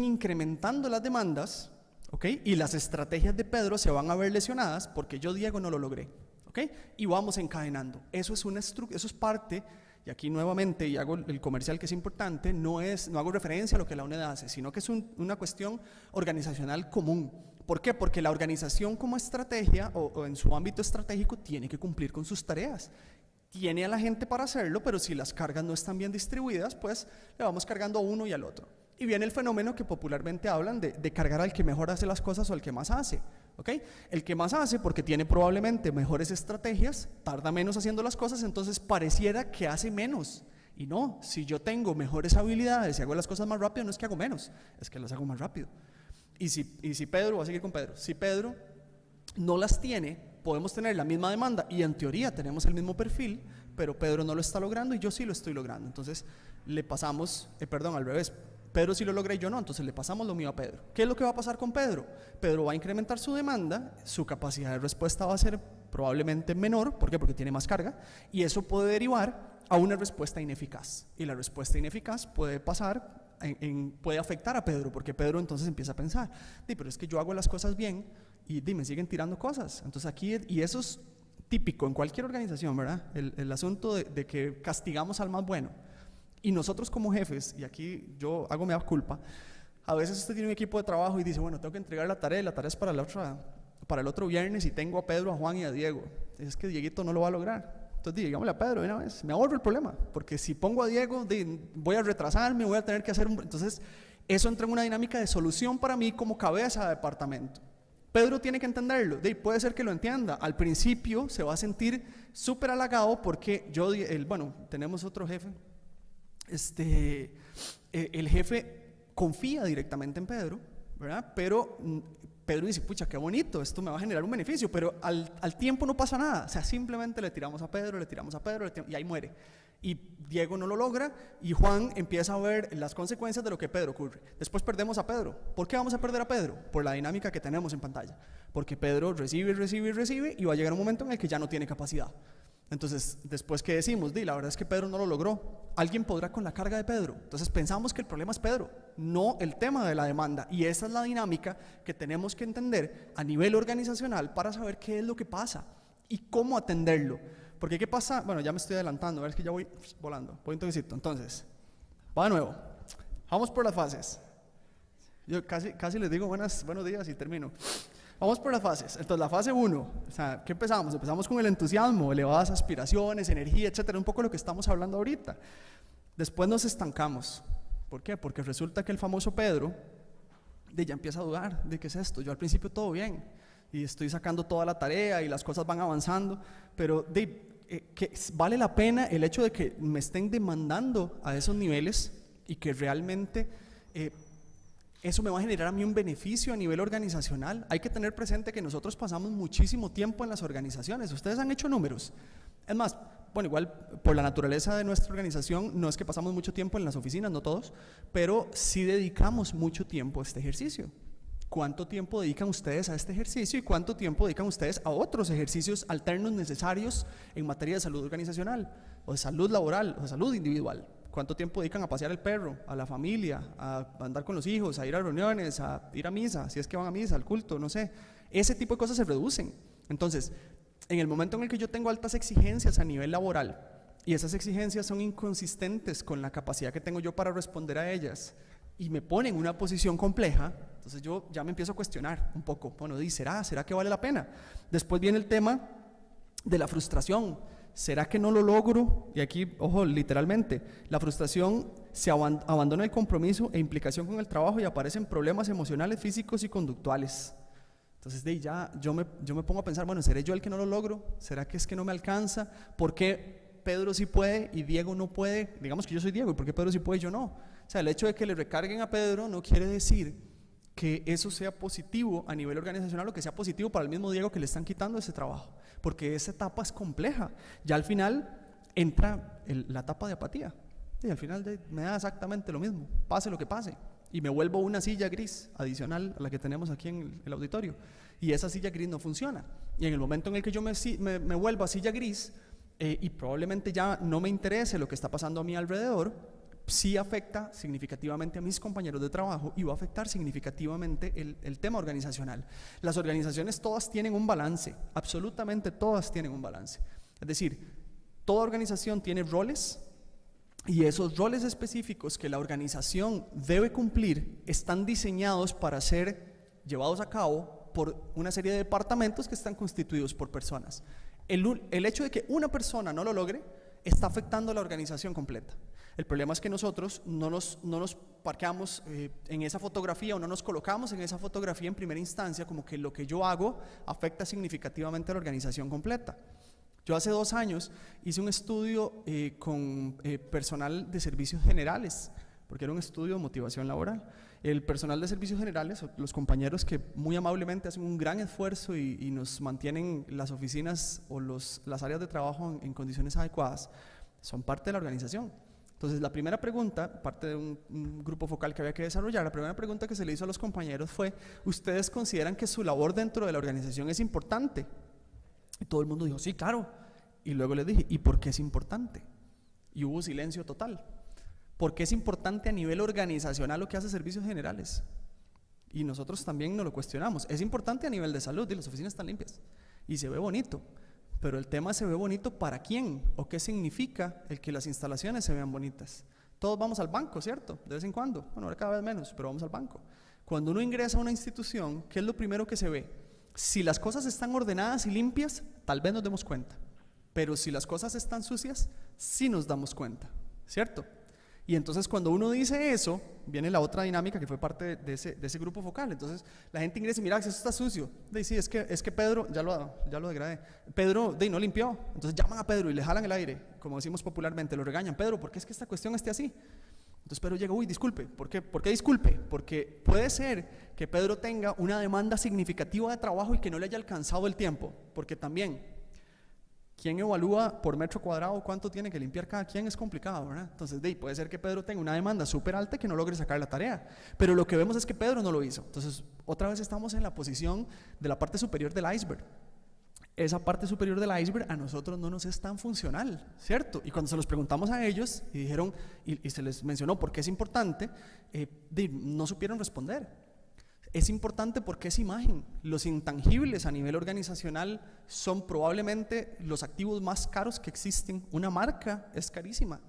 incrementando las demandas, ¿ok? Y las estrategias de Pedro se van a ver lesionadas porque yo, Diego, no lo logré, ¿ok? Y vamos encadenando. Eso es parte, y aquí nuevamente, y hago el comercial que es importante, no hago referencia a lo que la UNED hace, sino que es una cuestión organizacional común. ¿Por qué? Porque la organización como estrategia o en su ámbito estratégico tiene que cumplir con sus tareas. Tiene a la gente para hacerlo, pero si las cargas no están bien distribuidas, pues le vamos cargando a uno y al otro. Y viene el fenómeno que popularmente hablan de cargar al que mejor hace las cosas o al que más hace, ¿ok? El que más hace, porque tiene probablemente mejores estrategias, tarda menos haciendo las cosas, entonces pareciera que hace menos. Y no, si yo tengo mejores habilidades y hago las cosas más rápido, no es que hago menos, es que las hago más rápido. Y si Pedro, voy a seguir con Pedro, si Pedro no las tiene, podemos tener la misma demanda y en teoría tenemos el mismo perfil, pero Pedro no lo está logrando y yo sí lo estoy logrando. Entonces le pasamos, al revés, Pedro sí lo logra y yo no, entonces le pasamos lo mío a Pedro. ¿Qué es lo que va a pasar con Pedro? Pedro va a incrementar su demanda, su capacidad de respuesta va a ser probablemente menor. ¿Por qué? Porque tiene más carga y eso puede derivar a una respuesta ineficaz. Y la respuesta ineficaz puede puede afectar a Pedro, porque Pedro entonces empieza a pensar, pero es que yo hago las cosas bien y me siguen tirando cosas. Entonces aquí, y esos típico en cualquier organización, ¿verdad? El asunto de que castigamos al más bueno. Y nosotros como jefes, y aquí yo hago mea culpa, a veces usted tiene un equipo de trabajo y dice, bueno, tengo que entregar la tarea es para el otro viernes y tengo a Pedro, a Juan y a Diego. Es que Dieguito no lo va a lograr. Entonces digámosle a Pedro de una vez, me ahorro el problema, porque si pongo a Diego, voy a retrasarme, voy a tener que hacer Entonces, eso entra en una dinámica de solución para mí como cabeza de departamento. Pedro tiene que entenderlo, puede ser que lo entienda. Al principio se va a sentir súper halagado porque tenemos otro jefe. El jefe confía directamente en Pedro, ¿verdad? Pero Pedro dice, pucha, qué bonito, esto me va a generar un beneficio, pero al tiempo no pasa nada. O sea, simplemente le tiramos a Pedro, y ahí muere. Y Diego no lo logra y Juan empieza a ver las consecuencias de lo que Pedro ocurre. Después perdemos a Pedro. ¿Por qué vamos a perder a Pedro? Por la dinámica que tenemos en pantalla. Porque Pedro recibe y va a llegar un momento en el que ya no tiene capacidad. Entonces, después que decimos, la verdad es que Pedro no lo logró, alguien podrá con la carga de Pedro. Entonces pensamos que el problema es Pedro, no el tema de la demanda. Y esa es la dinámica que tenemos que entender a nivel organizacional para saber qué es lo que pasa y cómo atenderlo. Porque ¿qué pasa? Bueno, ya me estoy adelantando, a ver, es que ya voy volando, voy un toquecito. Entonces, va de nuevo, vamos por las fases. Yo casi les digo buenos días y termino. Vamos por las fases. Entonces, la fase 1, o sea, ¿qué empezamos? Empezamos con el entusiasmo, elevadas aspiraciones, energía, etcétera, un poco lo que estamos hablando ahorita. Después nos estancamos. ¿Por qué? Porque resulta que el famoso Pedro ya empieza a dudar de qué es esto. Yo al principio todo bien y estoy sacando toda la tarea y las cosas van avanzando, pero que vale la pena el hecho de que me estén demandando a esos niveles y que realmente eso me va a generar a mí un beneficio a nivel organizacional. Hay que tener presente que nosotros pasamos muchísimo tiempo en las organizaciones. Ustedes han hecho números. Es más, bueno, igual por la naturaleza de nuestra organización no es que pasamos mucho tiempo en las oficinas, no todos, pero sí dedicamos mucho tiempo a este ejercicio. ¿Cuánto tiempo dedican ustedes a este ejercicio y cuánto tiempo dedican ustedes a otros ejercicios alternos necesarios en materia de salud organizacional o de salud laboral o de salud individual? ¿Cuánto tiempo dedican a pasear el perro, a la familia, a andar con los hijos, a ir a reuniones, a ir a misa, si es que van a misa, al culto, no sé? Ese tipo de cosas se reducen. Entonces, en el momento en el que yo tengo altas exigencias a nivel laboral y esas exigencias son inconsistentes con la capacidad que tengo yo para responder a ellas y me ponen en una posición compleja, entonces yo ya me empiezo a cuestionar un poco. Bueno, ¿será que vale la pena? Después viene el tema de la frustración. ¿Será que no lo logro? Y aquí, ojo, literalmente, la frustración se abandona el compromiso e implicación con el trabajo y aparecen problemas emocionales, físicos y conductuales. Entonces, ya yo me pongo a pensar, bueno, ¿seré yo el que no lo logro? ¿Será que es que no me alcanza? ¿Por qué Pedro sí puede y Diego no puede? Digamos que yo soy Diego, ¿y por qué Pedro sí puede y yo no? O sea, el hecho de que le recarguen a Pedro no quiere decir que eso sea positivo a nivel organizacional o que sea positivo para el mismo Diego que le están quitando ese trabajo, porque esa etapa es compleja. Ya al final entra la etapa de apatía y al final me da exactamente lo mismo, pase lo que pase, y me vuelvo una silla gris adicional a la que tenemos aquí en el auditorio, y esa silla gris no funciona. Y en el momento en el que yo me vuelva silla gris y probablemente ya no me interese lo que está pasando a mi alrededor, sí afecta significativamente a mis compañeros de trabajo y va a afectar significativamente el tema organizacional. Las organizaciones todas tienen un balance, absolutamente todas tienen un balance. Es decir, toda organización tiene roles y esos roles específicos que la organización debe cumplir están diseñados para ser llevados a cabo por una serie de departamentos que están constituidos por personas. El hecho de que una persona no lo logre está afectando a la organización completa. El problema es que nosotros no nos parqueamos en esa fotografía o no nos colocamos en esa fotografía en primera instancia como que lo que yo hago afecta significativamente a la organización completa. Yo hace 2 años hice un estudio con personal de servicios generales, porque era un estudio de motivación laboral. El personal de servicios generales, los compañeros que muy amablemente hacen un gran esfuerzo y nos mantienen las oficinas o las áreas de trabajo en condiciones adecuadas, son parte de la organización. Entonces, la primera pregunta, parte de un grupo focal que había que desarrollar, la primera pregunta que se le hizo a los compañeros fue: ¿ustedes consideran que su labor dentro de la organización es importante? Y todo el mundo dijo, sí, claro. Y luego les dije, ¿y por qué es importante? Y hubo silencio total. ¿Por qué es importante a nivel organizacional lo que hace servicios generales? Y nosotros también nos lo cuestionamos. Es importante a nivel de salud, y las oficinas están limpias y se ve bonito, pero el tema se ve bonito ¿para quién? ¿O qué significa el que las instalaciones se vean bonitas? Todos vamos al banco, ¿cierto? De vez en cuando, bueno, ahora cada vez menos, pero vamos al banco. Cuando uno ingresa a una institución, ¿qué es lo primero que se ve? Si las cosas están ordenadas y limpias, tal vez nos demos cuenta, pero si las cosas están sucias, sí nos damos cuenta, ¿cierto? Y entonces cuando uno dice eso, viene la otra dinámica que fue parte de ese grupo focal. Entonces la gente ingresa y mira, eso está sucio. Sí, es que Pedro, ya lo degradé, Pedro no limpió. Entonces llaman a Pedro y le jalan el aire, como decimos popularmente, lo regañan. Pedro, ¿por qué es que esta cuestión esté así? Entonces Pedro llega, uy, disculpe. ¿Por qué disculpe? Porque puede ser que Pedro tenga una demanda significativa de trabajo y que no le haya alcanzado el tiempo. Porque también, ¿quién evalúa por metro cuadrado cuánto tiene que limpiar cada quien? Es complicado, ¿verdad? Entonces, puede ser que Pedro tenga una demanda súper alta y que no logre sacar la tarea. Pero lo que vemos es que Pedro no lo hizo. Entonces, otra vez estamos en la posición de la parte superior del iceberg. Esa parte superior del iceberg a nosotros no nos es tan funcional, ¿cierto? Y cuando se los preguntamos a ellos y dijeron, y se les mencionó por qué es importante, no supieron responder. Es importante porque es imagen. Los intangibles a nivel organizacional son probablemente los activos más caros que existen. Una marca es carísima,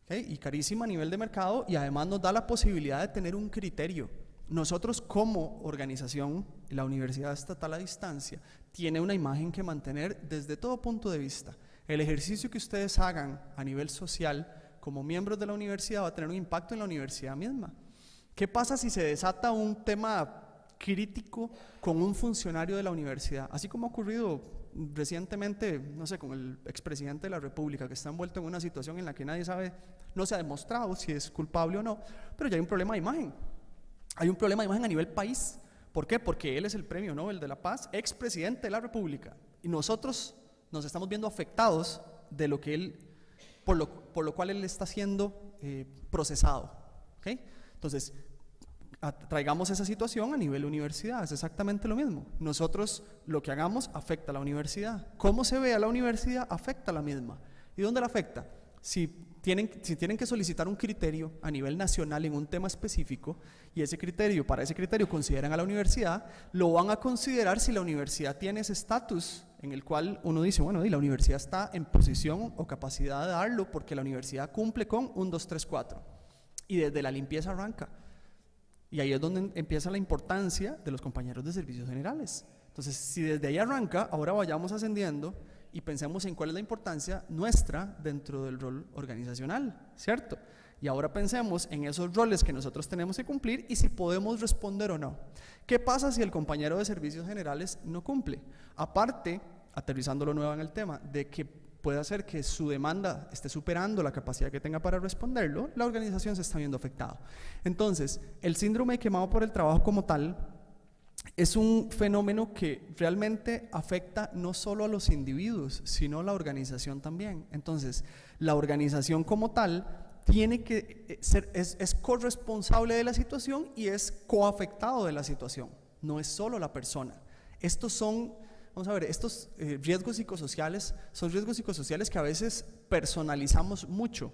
¿okay? Y carísima a nivel de mercado, y además nos da la posibilidad de tener un criterio. Nosotros como organización, la Universidad Estatal a Distancia, tiene una imagen que mantener desde todo punto de vista. El ejercicio que ustedes hagan a nivel social como miembros de la universidad va a tener un impacto en la universidad misma. ¿Qué pasa si se desata un tema crítico con un funcionario de la universidad? Así como ha ocurrido recientemente, no sé, con el expresidente de la República, que está envuelto en una situación en la que nadie sabe, no se ha demostrado si es culpable o no, pero ya hay un problema de imagen. Hay un problema de imagen a nivel país. ¿Por qué? Porque él es el Premio Nobel de la Paz, expresidente de la República, y nosotros nos estamos viendo afectados de lo que él, por lo cual él está siendo procesado, ¿okay? Entonces, traigamos esa situación a nivel universidad, es exactamente lo mismo. Nosotros lo que hagamos afecta a la universidad. Cómo se ve a la universidad afecta a la misma. ¿Y dónde la afecta? Si tienen que solicitar un criterio a nivel nacional en un tema específico, y para ese criterio consideran a la universidad, lo van a considerar si la universidad tiene ese estatus en el cual uno dice, bueno, y la universidad está en posición o capacidad de darlo porque la universidad cumple con 1, 2, 3, 4. Y desde la limpieza arranca. Y ahí es donde empieza la importancia de los compañeros de servicios generales. Entonces, si desde ahí arranca, ahora vayamos ascendiendo y pensemos en cuál es la importancia nuestra dentro del rol organizacional, ¿cierto? Y ahora pensemos en esos roles que nosotros tenemos que cumplir y si podemos responder o no. ¿Qué pasa si el compañero de servicios generales no cumple? Aparte, aterrizándolo nuevo en el tema, de que puede hacer que su demanda esté superando la capacidad que tenga para responderlo, la organización se está viendo afectada. Entonces, el síndrome de quemado por el trabajo como tal es un fenómeno que realmente afecta no solo a los individuos, sino a la organización también. Entonces, la organización como tal tiene que ser, es corresponsable de la situación y es coafectado de la situación. No es solo la persona. Estos son, vamos a ver, estos riesgos psicosociales son riesgos psicosociales que a veces personalizamos mucho.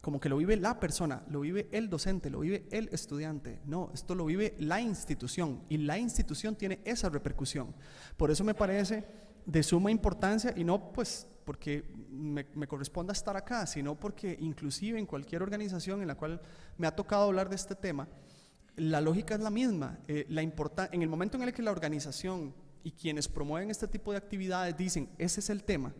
Como que lo vive la persona, lo vive el docente, lo vive el estudiante. No, esto lo vive la institución y la institución tiene esa repercusión. Por eso me parece de suma importancia, y no pues porque me corresponda estar acá, sino porque inclusive en cualquier organización en la cual me ha tocado hablar de este tema, la lógica es la misma. En el momento en el que la organización y quienes promueven este tipo de actividades dicen, ese es el tema,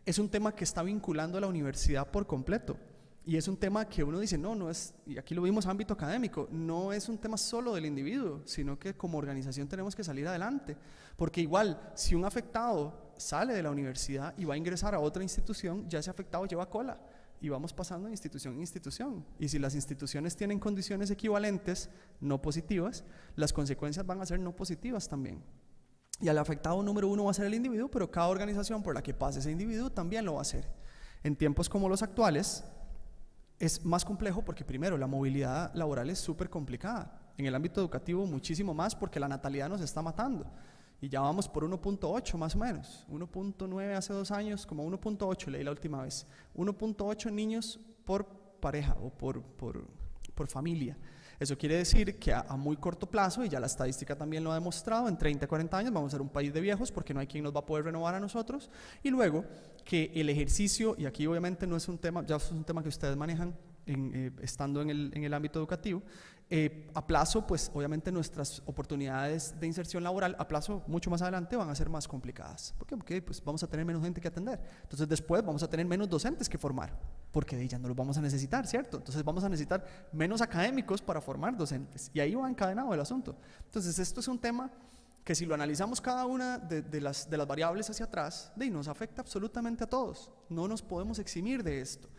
es un tema que está vinculando a la universidad por completo. Y es un tema que uno dice, no es, y aquí lo vimos ámbito académico, no es un tema solo del individuo, sino que como organización tenemos que salir adelante. Porque igual, si un afectado sale de la universidad y va a ingresar a otra institución, ya ese afectado lleva cola. Y vamos pasando de institución en institución. Y si las instituciones tienen condiciones equivalentes, no positivas, las consecuencias van a ser no positivas también. Y el afectado número uno va a ser el individuo, pero cada organización por la que pase ese individuo también lo va a hacer. En tiempos como los actuales, es más complejo porque primero la movilidad laboral es súper complicada. En el ámbito educativo muchísimo más porque la natalidad nos está matando. Y ya vamos por 1.8 más o menos. 1.9 hace 2 años, como 1.8 leí la última vez. 1.8 niños por pareja o por familia. Eso quiere decir que a muy corto plazo, y ya la estadística también lo ha demostrado, en 30, 40 años vamos a ser un país de viejos porque no hay quien nos va a poder renovar a nosotros. Y luego que el ejercicio, y aquí obviamente no es un tema, ya es un tema que ustedes manejan estando en el ámbito educativo, a plazo, pues obviamente nuestras oportunidades de inserción laboral a plazo mucho más adelante van a ser más complicadas. ¿Por qué? Porque pues, vamos a tener menos gente que atender. Entonces después vamos a tener menos docentes que formar, porque ya no los vamos a necesitar, ¿cierto? Entonces vamos a necesitar menos académicos para formar docentes. Y ahí va encadenado el asunto. Entonces esto es un tema que si lo analizamos cada una de las variables hacia atrás, nos afecta absolutamente a todos. No nos podemos eximir de esto.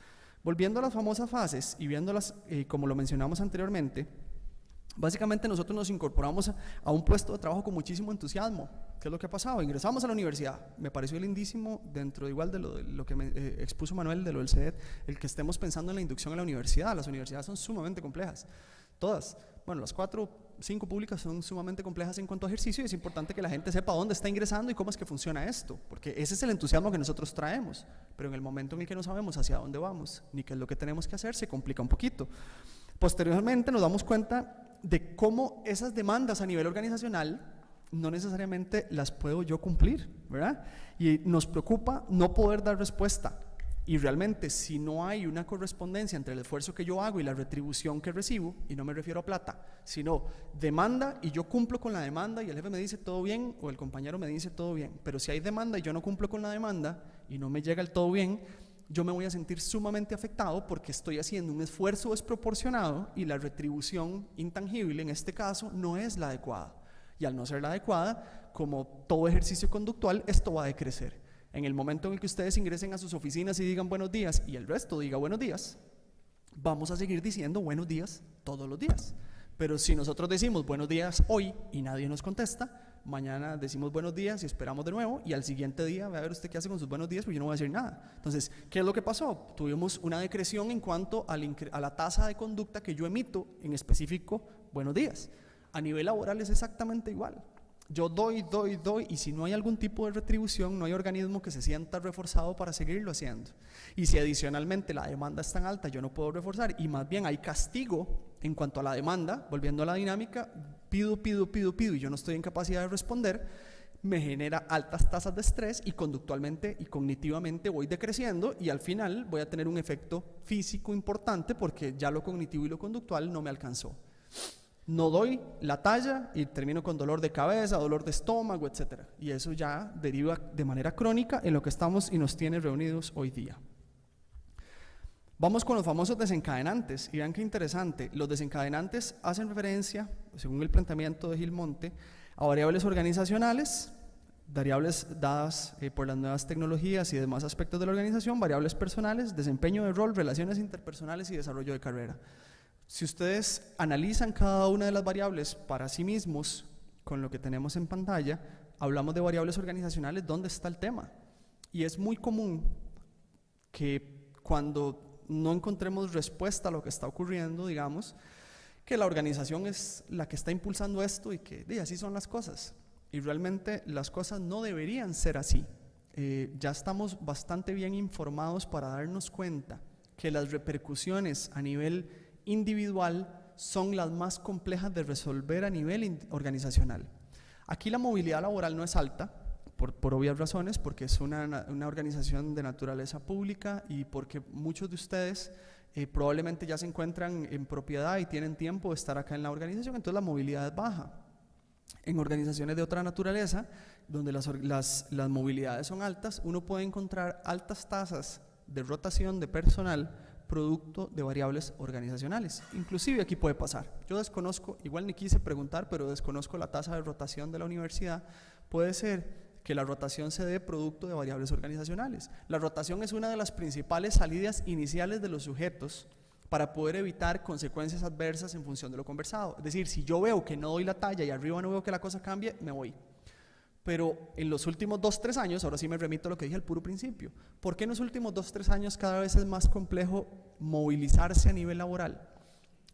Volviendo a las famosas fases y viéndolas como lo mencionamos anteriormente, básicamente nosotros nos incorporamos a un puesto de trabajo con muchísimo entusiasmo. ¿Qué es lo que ha pasado? Ingresamos a la universidad. Me pareció lindísimo, dentro igual de lo que expuso Manuel de lo del CEDET, el que estemos pensando en la inducción a la universidad. Las universidades son sumamente complejas. Todas. Bueno, las 4, 5 públicas son sumamente complejas en cuanto a ejercicio y es importante que la gente sepa dónde está ingresando y cómo es que funciona esto, porque ese es el entusiasmo que nosotros traemos, pero en el momento en el que no sabemos hacia dónde vamos ni qué es lo que tenemos que hacer, se complica un poquito. Posteriormente nos damos cuenta de cómo esas demandas a nivel organizacional no necesariamente las puedo yo cumplir, ¿verdad? Y nos preocupa no poder dar respuesta. Y realmente, si no hay una correspondencia entre el esfuerzo que yo hago y la retribución que recibo, y no me refiero a plata, sino demanda y yo cumplo con la demanda y el jefe me dice todo bien o el compañero me dice todo bien, pero si hay demanda y yo no cumplo con la demanda y no me llega el todo bien, yo me voy a sentir sumamente afectado porque estoy haciendo un esfuerzo desproporcionado y la retribución intangible, en este caso, no es la adecuada. Y al no ser la adecuada, como todo ejercicio conductual, esto va a decrecer. En el momento en el que ustedes ingresen a sus oficinas y digan buenos días y el resto diga buenos días, vamos a seguir diciendo buenos días todos los días. Pero si nosotros decimos buenos días hoy y nadie nos contesta, mañana decimos buenos días y esperamos de nuevo y al siguiente día va a ver usted qué hace con sus buenos días, pues yo no voy a decir nada. Entonces, ¿qué es lo que pasó? Tuvimos una decreción en cuanto a la tasa de conducta que yo emito, en específico buenos días. A nivel laboral es exactamente igual. Yo doy, y si no hay algún tipo de retribución, no hay organismo que se sienta reforzado para seguirlo haciendo. Y si adicionalmente la demanda es tan alta, yo no puedo reforzar, y más bien hay castigo en cuanto a la demanda, volviendo a la dinámica, pido, y yo no estoy en capacidad de responder, me genera altas tasas de estrés y conductualmente y cognitivamente voy decreciendo y al final voy a tener un efecto físico importante porque ya lo cognitivo y lo conductual no me alcanzó. No doy la talla y termino con dolor de cabeza, dolor de estómago, etc. Y eso ya deriva de manera crónica en lo que estamos y nos tiene reunidos hoy día. Vamos con los famosos desencadenantes y vean qué interesante. Los desencadenantes hacen referencia, según el planteamiento de Gilmonte, a variables organizacionales, variables dadas por las nuevas tecnologías y demás aspectos de la organización, variables personales, desempeño de rol, relaciones interpersonales y desarrollo de carrera. Si ustedes analizan cada una de las variables para sí mismos, con lo que tenemos en pantalla, hablamos de variables organizacionales, ¿dónde está el tema? Y es muy común que cuando no encontremos respuesta a lo que está ocurriendo, digamos, que la organización es la que está impulsando esto y que así son las cosas. Y realmente las cosas no deberían ser así. Ya estamos bastante bien informados para darnos cuenta que las repercusiones a nivel individual son las más complejas de resolver a nivel organizacional. Aquí la movilidad laboral no es alta, por obvias razones, porque es una organización de naturaleza pública y porque muchos de ustedes probablemente ya se encuentran en propiedad y tienen tiempo de estar acá en la organización, entonces la movilidad es baja. En organizaciones de otra naturaleza, donde las movilidades son altas, uno puede encontrar altas tasas de rotación de personal producto de variables organizacionales. Inclusive aquí puede pasar. Yo desconozco, igual ni quise preguntar, pero desconozco la tasa de rotación de la universidad. Puede ser que la rotación se dé producto de variables organizacionales. La rotación es una de las principales salidas iniciales de los sujetos para poder evitar consecuencias adversas en función de lo conversado. Es decir, si yo veo que no doy la talla y arriba no veo que la cosa cambie, me voy. Pero en los últimos 2-3 años, ahora sí me remito a lo que dije al puro principio, ¿por qué en los últimos 2-3 años cada vez es más complejo movilizarse a nivel laboral?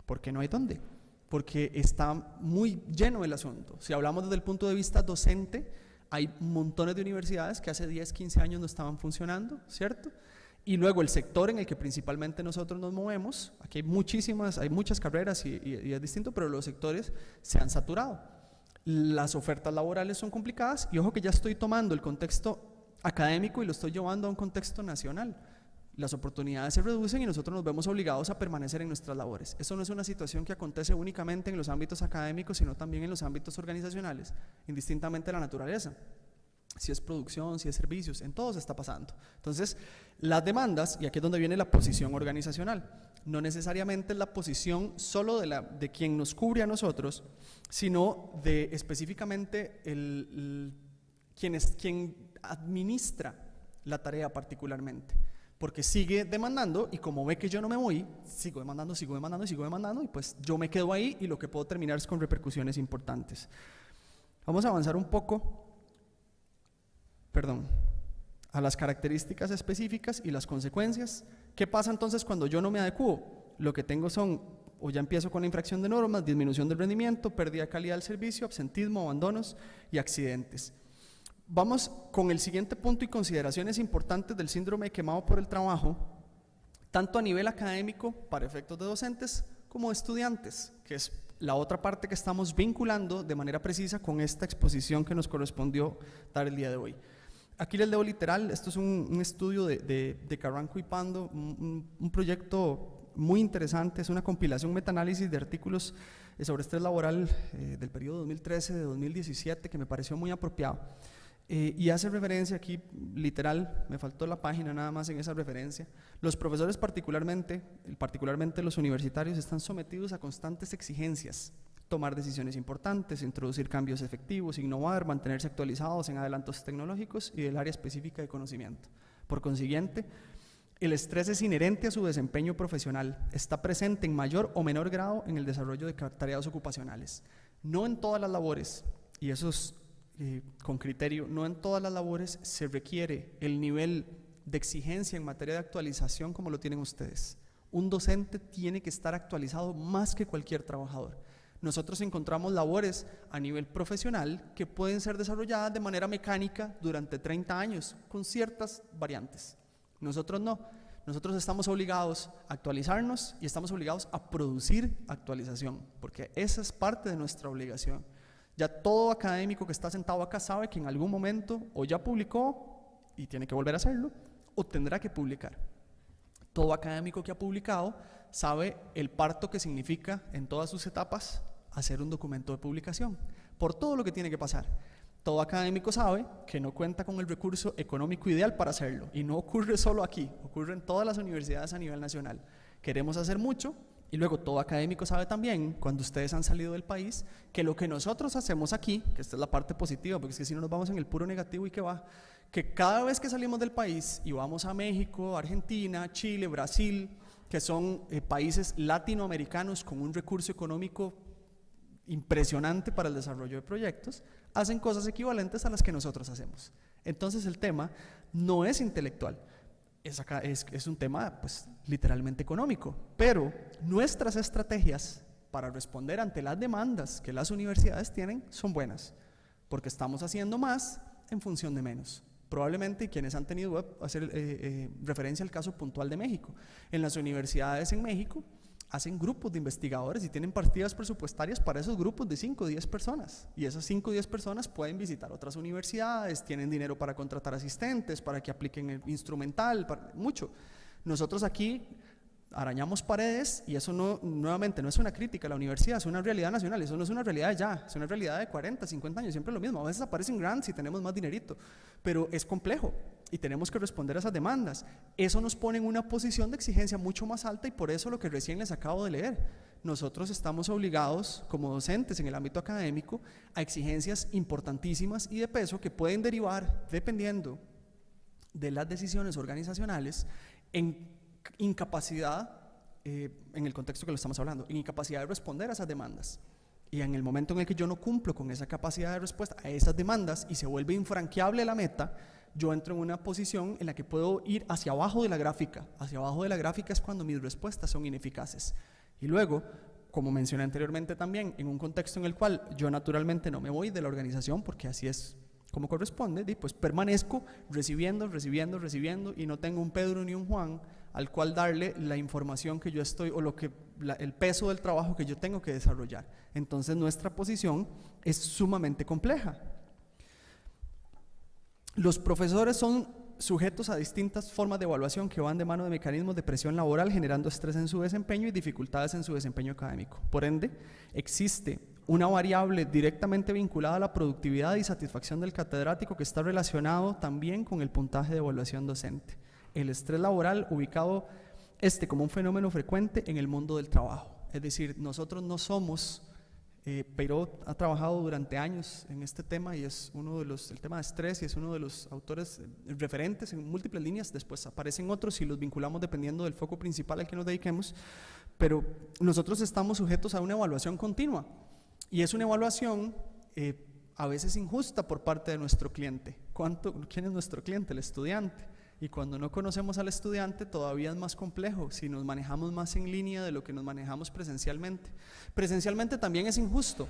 Porque no hay dónde, porque está muy lleno el asunto. Si hablamos desde el punto de vista docente, hay montones de universidades que hace 10-15 años no estaban funcionando, ¿cierto? Y luego el sector en el que principalmente nosotros nos movemos, aquí hay muchas carreras y es distinto, pero los sectores se han saturado. Las ofertas laborales son complicadas y ojo que ya estoy tomando el contexto académico y lo estoy llevando a un contexto nacional. Las oportunidades se reducen y nosotros nos vemos obligados a permanecer en nuestras labores. Eso no es una situación que acontece únicamente en los ámbitos académicos, sino también en los ámbitos organizacionales, indistintamente de la naturaleza. Si es producción, si es servicios, en todo se está pasando. Entonces, las demandas, y aquí es donde viene la posición organizacional, no necesariamente es la posición solo de quien nos cubre a nosotros, sino de específicamente quien administra la tarea particularmente, porque sigue demandando y como ve que yo no me voy, sigo demandando y pues yo me quedo ahí y lo que puedo terminar es con repercusiones importantes. Vamos a avanzar un poco a las características específicas y las consecuencias. ¿Qué pasa entonces cuando yo no me adecuo? Lo que tengo son, o ya empiezo con la infracción de normas, disminución del rendimiento, pérdida de calidad del servicio, absentismo, abandonos y accidentes. Vamos con el siguiente punto y consideraciones importantes del síndrome de quemado por el trabajo, tanto a nivel académico, para efectos de docentes, como de estudiantes, que es la otra parte que estamos vinculando de manera precisa con esta exposición que nos correspondió dar el día de hoy. Aquí les leo literal, esto es un estudio de Carranco y Pando, un proyecto muy interesante, es una compilación, metaanálisis de artículos sobre estrés laboral del periodo 2013 de 2017 que me pareció muy apropiado. Y hace referencia aquí, literal, me faltó la página nada más en esa referencia. Los profesores particularmente los universitarios, están sometidos a constantes exigencias, tomar decisiones importantes, introducir cambios efectivos, innovar, mantenerse actualizados en adelantos tecnológicos y del área específica de conocimiento. Por consiguiente, el estrés es inherente a su desempeño profesional, está presente en mayor o menor grado en el desarrollo de tareas ocupacionales. No en todas las labores, y eso es con criterio, no en todas las labores se requiere el nivel de exigencia en materia de actualización como lo tienen ustedes. Un docente tiene que estar actualizado más que cualquier trabajador. Nosotros encontramos labores a nivel profesional que pueden ser desarrolladas de manera mecánica durante 30 años, con ciertas variantes. Nosotros no. Nosotros estamos obligados a actualizarnos y estamos obligados a producir actualización, porque esa es parte de nuestra obligación. Ya todo académico que está sentado acá sabe que en algún momento o ya publicó y tiene que volver a hacerlo, o tendrá que publicar. Todo académico que ha publicado sabe el parto que significa en todas sus etapas hacer un documento de publicación, por todo lo que tiene que pasar. Todo académico sabe que no cuenta con el recurso económico ideal para hacerlo, y no ocurre solo aquí, ocurre en todas las universidades a nivel nacional. Queremos hacer mucho, y luego todo académico sabe también, cuando ustedes han salido del país, que lo que nosotros hacemos aquí, que esta es la parte positiva, porque es que si no nos vamos en el puro negativo y que va, que cada vez que salimos del país y vamos a México, Argentina, Chile, Brasil, que son países latinoamericanos con un recurso económico impresionante para el desarrollo de proyectos, hacen cosas equivalentes a las que nosotros hacemos. Entonces el tema no es intelectual, es un tema pues literalmente económico, pero nuestras estrategias para responder ante las demandas que las universidades tienen son buenas, porque estamos haciendo más en función de menos. Probablemente quienes han tenido hacer referencia al caso puntual de México. En las universidades en México hacen grupos de investigadores y tienen partidas presupuestarias para esos grupos de 5 o 10 personas. Y esas 5 o 10 personas pueden visitar otras universidades, tienen dinero para contratar asistentes, para que apliquen el instrumental, mucho. Nosotros aquí arañamos paredes y eso no, nuevamente no es una crítica a la universidad, es una realidad nacional, eso no es una realidad de ya, es una realidad de 40, 50 años, siempre lo mismo. A veces aparecen grants y tenemos más dinerito, pero es complejo y tenemos que responder a esas demandas. Eso nos pone en una posición de exigencia mucho más alta y por eso lo que recién les acabo de leer. Nosotros estamos obligados como docentes en el ámbito académico a exigencias importantísimas y de peso que pueden derivar, dependiendo de las decisiones organizacionales, en incapacidad, en el contexto que lo estamos hablando, en incapacidad de responder a esas demandas. Y en el momento en el que yo no cumplo con esa capacidad de respuesta a esas demandas y se vuelve infranqueable la meta, yo entro en una posición en la que puedo ir hacia abajo de la gráfica. Hacia abajo de la gráfica es cuando mis respuestas son ineficaces. Y luego, como mencioné anteriormente también, en un contexto en el cual yo naturalmente no me voy de la organización, porque así es como corresponde, pues permanezco recibiendo y no tengo un Pedro ni un Juan al cual darle la información que yo estoy o el peso del trabajo que yo tengo que desarrollar. Entonces nuestra posición es sumamente compleja. Los profesores son sujetos a distintas formas de evaluación que van de mano de mecanismos de presión laboral, generando estrés en su desempeño y dificultades en su desempeño académico. Por ende, existe una variable directamente vinculada a la productividad y satisfacción del catedrático que está relacionado también con el puntaje de evaluación docente. El estrés laboral, ubicado como un fenómeno frecuente en el mundo del trabajo. Es decir, nosotros no somos... Peiró ha trabajado durante años en este tema y es el tema de estrés, y es uno de los autores referentes en múltiples líneas. Después aparecen otros y los vinculamos dependiendo del foco principal al que nos dediquemos, pero nosotros estamos sujetos a una evaluación continua, y es una evaluación a veces injusta por parte de nuestro cliente. ¿Quién es nuestro cliente? El estudiante. Y cuando no conocemos al estudiante todavía es más complejo si nos manejamos más en línea de lo que nos manejamos presencialmente. Presencialmente también es injusto,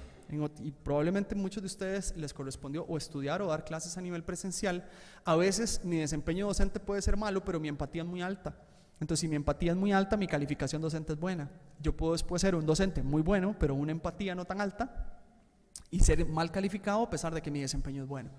y probablemente muchos de ustedes les correspondió o estudiar o dar clases a nivel presencial. A veces mi desempeño docente puede ser malo, pero mi empatía es muy alta. Entonces, si mi empatía es muy alta, mi calificación docente es buena. Yo puedo después ser un docente muy bueno, pero una empatía no tan alta, y ser mal calificado a pesar de que mi desempeño es bueno.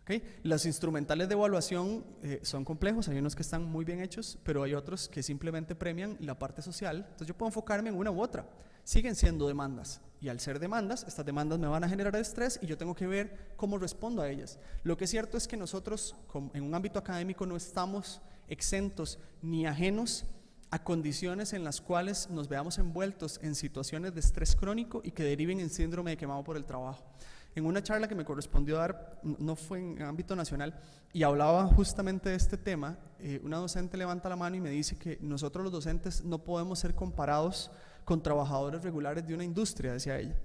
¿Okay? Los instrumentales de evaluación son complejos, hay unos que están muy bien hechos, pero hay otros que simplemente premian la parte social. Entonces yo puedo enfocarme en una u otra. Siguen siendo demandas, y al ser demandas, estas demandas me van a generar estrés y yo tengo que ver cómo respondo a ellas. Lo que es cierto es que nosotros, en un ámbito académico, no estamos exentos ni ajenos a condiciones en las cuales nos veamos envueltos en situaciones de estrés crónico y que deriven en síndrome de quemado por el trabajo. En una charla que me correspondió dar, no fue en ámbito nacional, y hablaba justamente de este tema, una docente levanta la mano y me dice que nosotros los docentes no podemos ser comparados con trabajadores regulares de una industria, decía ella.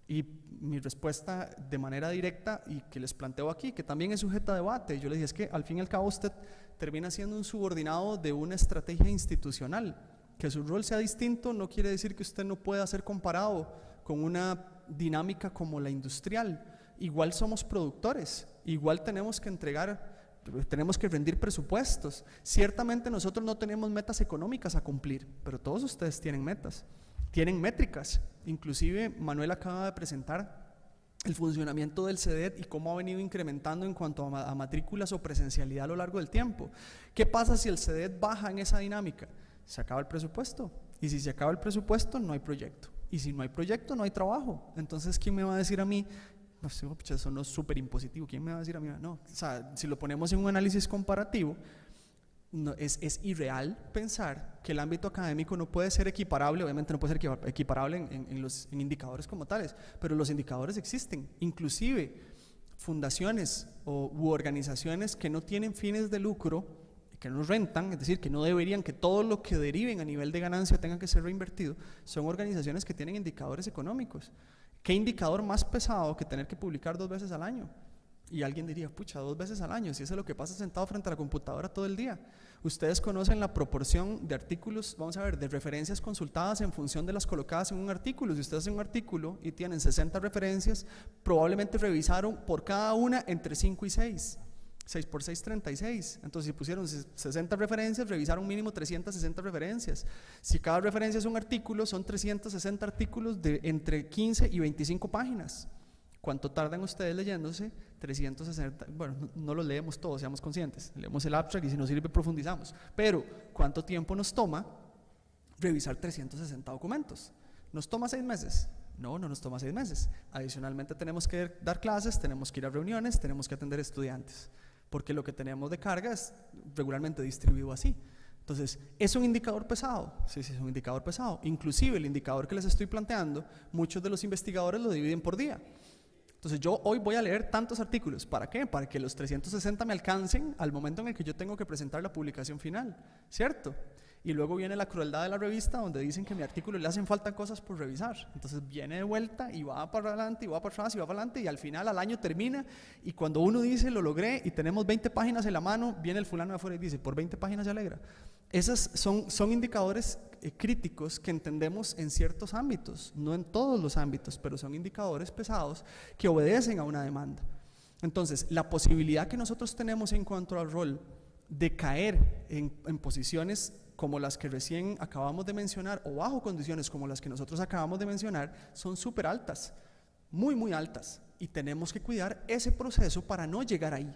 Y mi respuesta de manera directa, y que les planteo aquí, que también es sujeta a debate, yo le dije, es que al fin y al cabo usted termina siendo un subordinado de una estrategia institucional. Que su rol sea distinto no quiere decir que usted no pueda ser comparado con una dinámica como la industrial. Igual somos productores, igual tenemos que rendir presupuestos. Ciertamente nosotros no tenemos metas económicas a cumplir, pero todos ustedes tienen metas, tienen métricas. Inclusive Manuel acaba de presentar el funcionamiento del CEDET y cómo ha venido incrementando en cuanto a matrículas o presencialidad a lo largo del tiempo. ¿Qué pasa si el CEDET baja en esa dinámica? Se acaba el presupuesto, y si se acaba el presupuesto no hay proyecto, y si no hay proyecto no hay trabajo. Entonces ¿quién me va a decir a mí? No sé, eso no es súper impositivo. ¿Quién me va a decir a mí? No, o sea, si lo ponemos en un análisis comparativo, no, es irreal pensar que el ámbito académico no puede ser equiparable. Obviamente no puede ser equiparable en indicadores como tales, pero los indicadores existen. Inclusive fundaciones u organizaciones que no tienen fines de lucro, que no rentan, es decir, que no deberían, que todo lo que deriven a nivel de ganancia tenga que ser reinvertido, son organizaciones que tienen indicadores económicos. ¿Qué indicador más pesado que tener que publicar 2 veces al año? Y alguien diría, pucha, 2 veces al año, si eso es lo que pasa sentado frente a la computadora todo el día. Ustedes conocen la proporción de artículos, vamos a ver, de referencias consultadas en función de las colocadas en un artículo. Si ustedes hacen un artículo y tienen 60 referencias, probablemente revisaron por cada una entre 5 y 6. 6 por 6, 36. Entonces, si pusieron 60 referencias, revisaron mínimo 360 referencias. Si cada referencia es un artículo, son 360 artículos de entre 15 y 25 páginas. ¿Cuánto tardan ustedes leyéndose 360? Bueno, no los leemos todos, seamos conscientes. Leemos el abstract y si nos sirve profundizamos. Pero, ¿cuánto tiempo nos toma revisar 360 documentos? ¿Nos toma 6 meses? No, no nos toma 6 meses. Adicionalmente tenemos que dar clases, tenemos que ir a reuniones, tenemos que atender estudiantes, porque lo que tenemos de carga es regularmente distribuido así. Entonces, ¿es un indicador pesado? Sí, es un indicador pesado. Inclusive el indicador que les estoy planteando, muchos de los investigadores lo dividen por día. Entonces, yo hoy voy a leer tantos artículos. ¿Para qué? Para que los 360 me alcancen al momento en el que yo tengo que presentar la publicación final, ¿cierto? Y luego viene la crueldad de la revista, donde dicen que a mi artículo le hacen falta cosas por revisar. Entonces viene de vuelta y va para adelante y va para atrás y va para adelante, y al final al año termina, y cuando uno dice lo logré y tenemos 20 páginas en la mano, viene el fulano de afuera y dice, por 20 páginas se alegra. Esos son indicadores críticos que entendemos en ciertos ámbitos, no en todos los ámbitos, pero son indicadores pesados que obedecen a una demanda. Entonces, la posibilidad que nosotros tenemos en cuanto al rol de caer en posiciones como las que recién acabamos de mencionar o bajo condiciones como las que nosotros acabamos de mencionar son súper altas, muy, muy altas. Y tenemos que cuidar ese proceso para no llegar ahí.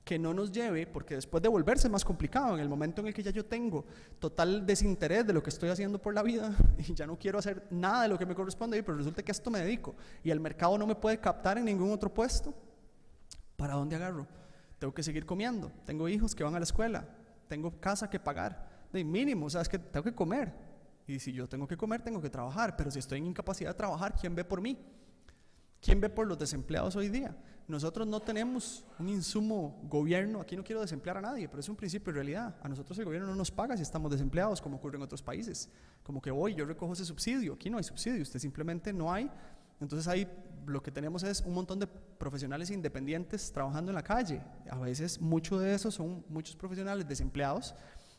Que no nos lleve, porque después de volverse más complicado, en el momento en el que ya yo tengo total desinterés de lo que estoy haciendo por la vida y ya no quiero hacer nada de lo que me corresponde, pero resulta que a esto me dedico y el mercado no me puede captar en ningún otro puesto, ¿para dónde agarro? Tengo que seguir comiendo, tengo hijos que van a la escuela, tengo casa que pagar, de mínimo, o sea, es que tengo que comer, y si yo tengo que comer, tengo que trabajar, pero si estoy en incapacidad de trabajar, ¿quién ve por mí? ¿Quién ve por los desempleados hoy día? Nosotros no tenemos un insumo gobierno, aquí no quiero desemplear a nadie, pero es un principio de realidad. A nosotros el gobierno no nos paga si estamos desempleados, como ocurre en otros países. Como que voy, yo recojo ese subsidio, aquí no hay subsidio, usted simplemente no hay. Entonces ahí lo que tenemos es un montón de profesionales independientes trabajando en la calle. A veces muchos de esos son muchos profesionales desempleados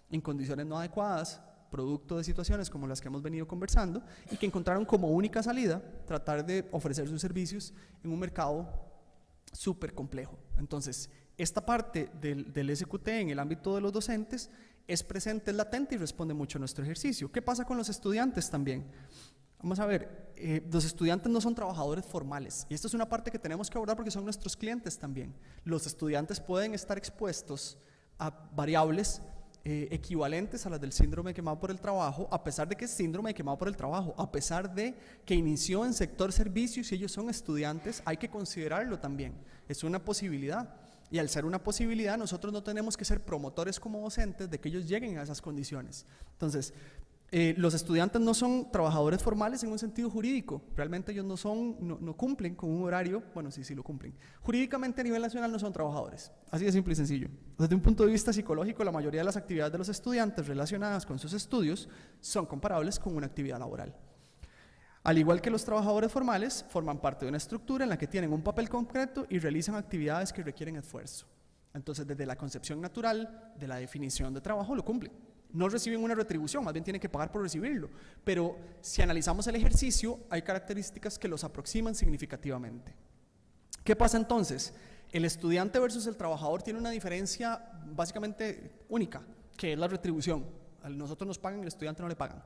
en condiciones no adecuadas, producto de situaciones como las que hemos venido conversando y que encontraron como única salida tratar de ofrecer sus servicios en un mercado súper complejo. Entonces, esta parte del SQT en el ámbito de los docentes es presente, es latente y responde mucho a nuestro ejercicio. ¿Qué pasa con los estudiantes también? Vamos a ver, los estudiantes no son trabajadores formales y esto es una parte que tenemos que abordar porque son nuestros clientes también. Los estudiantes pueden estar expuestos a variables equivalentes a las del síndrome de quemado por el trabajo, a pesar de que es síndrome de quemado por el trabajo, a pesar de que inició en sector servicios y ellos son estudiantes, hay que considerarlo también, es una posibilidad. Y al ser una posibilidad, nosotros no tenemos que ser promotores como docentes de que ellos lleguen a esas condiciones. Entonces, los estudiantes no son trabajadores formales en un sentido jurídico, realmente ellos no cumplen con un horario, bueno, sí lo cumplen. Jurídicamente a nivel nacional no son trabajadores, así de simple y sencillo. Desde un punto de vista psicológico, la mayoría de las actividades de los estudiantes relacionadas con sus estudios son comparables con una actividad laboral. Al igual que los trabajadores formales, forman parte de una estructura en la que tienen un papel concreto y realizan actividades que requieren esfuerzo. Entonces, desde la concepción natural de la definición de trabajo, lo cumplen. No reciben una retribución, más bien tienen que pagar por recibirlo. Pero si analizamos el ejercicio, hay características que los aproximan significativamente. ¿Qué pasa entonces? El estudiante versus el trabajador tiene una diferencia básicamente única, que es la retribución. A nosotros nos pagan, al estudiante no le pagan.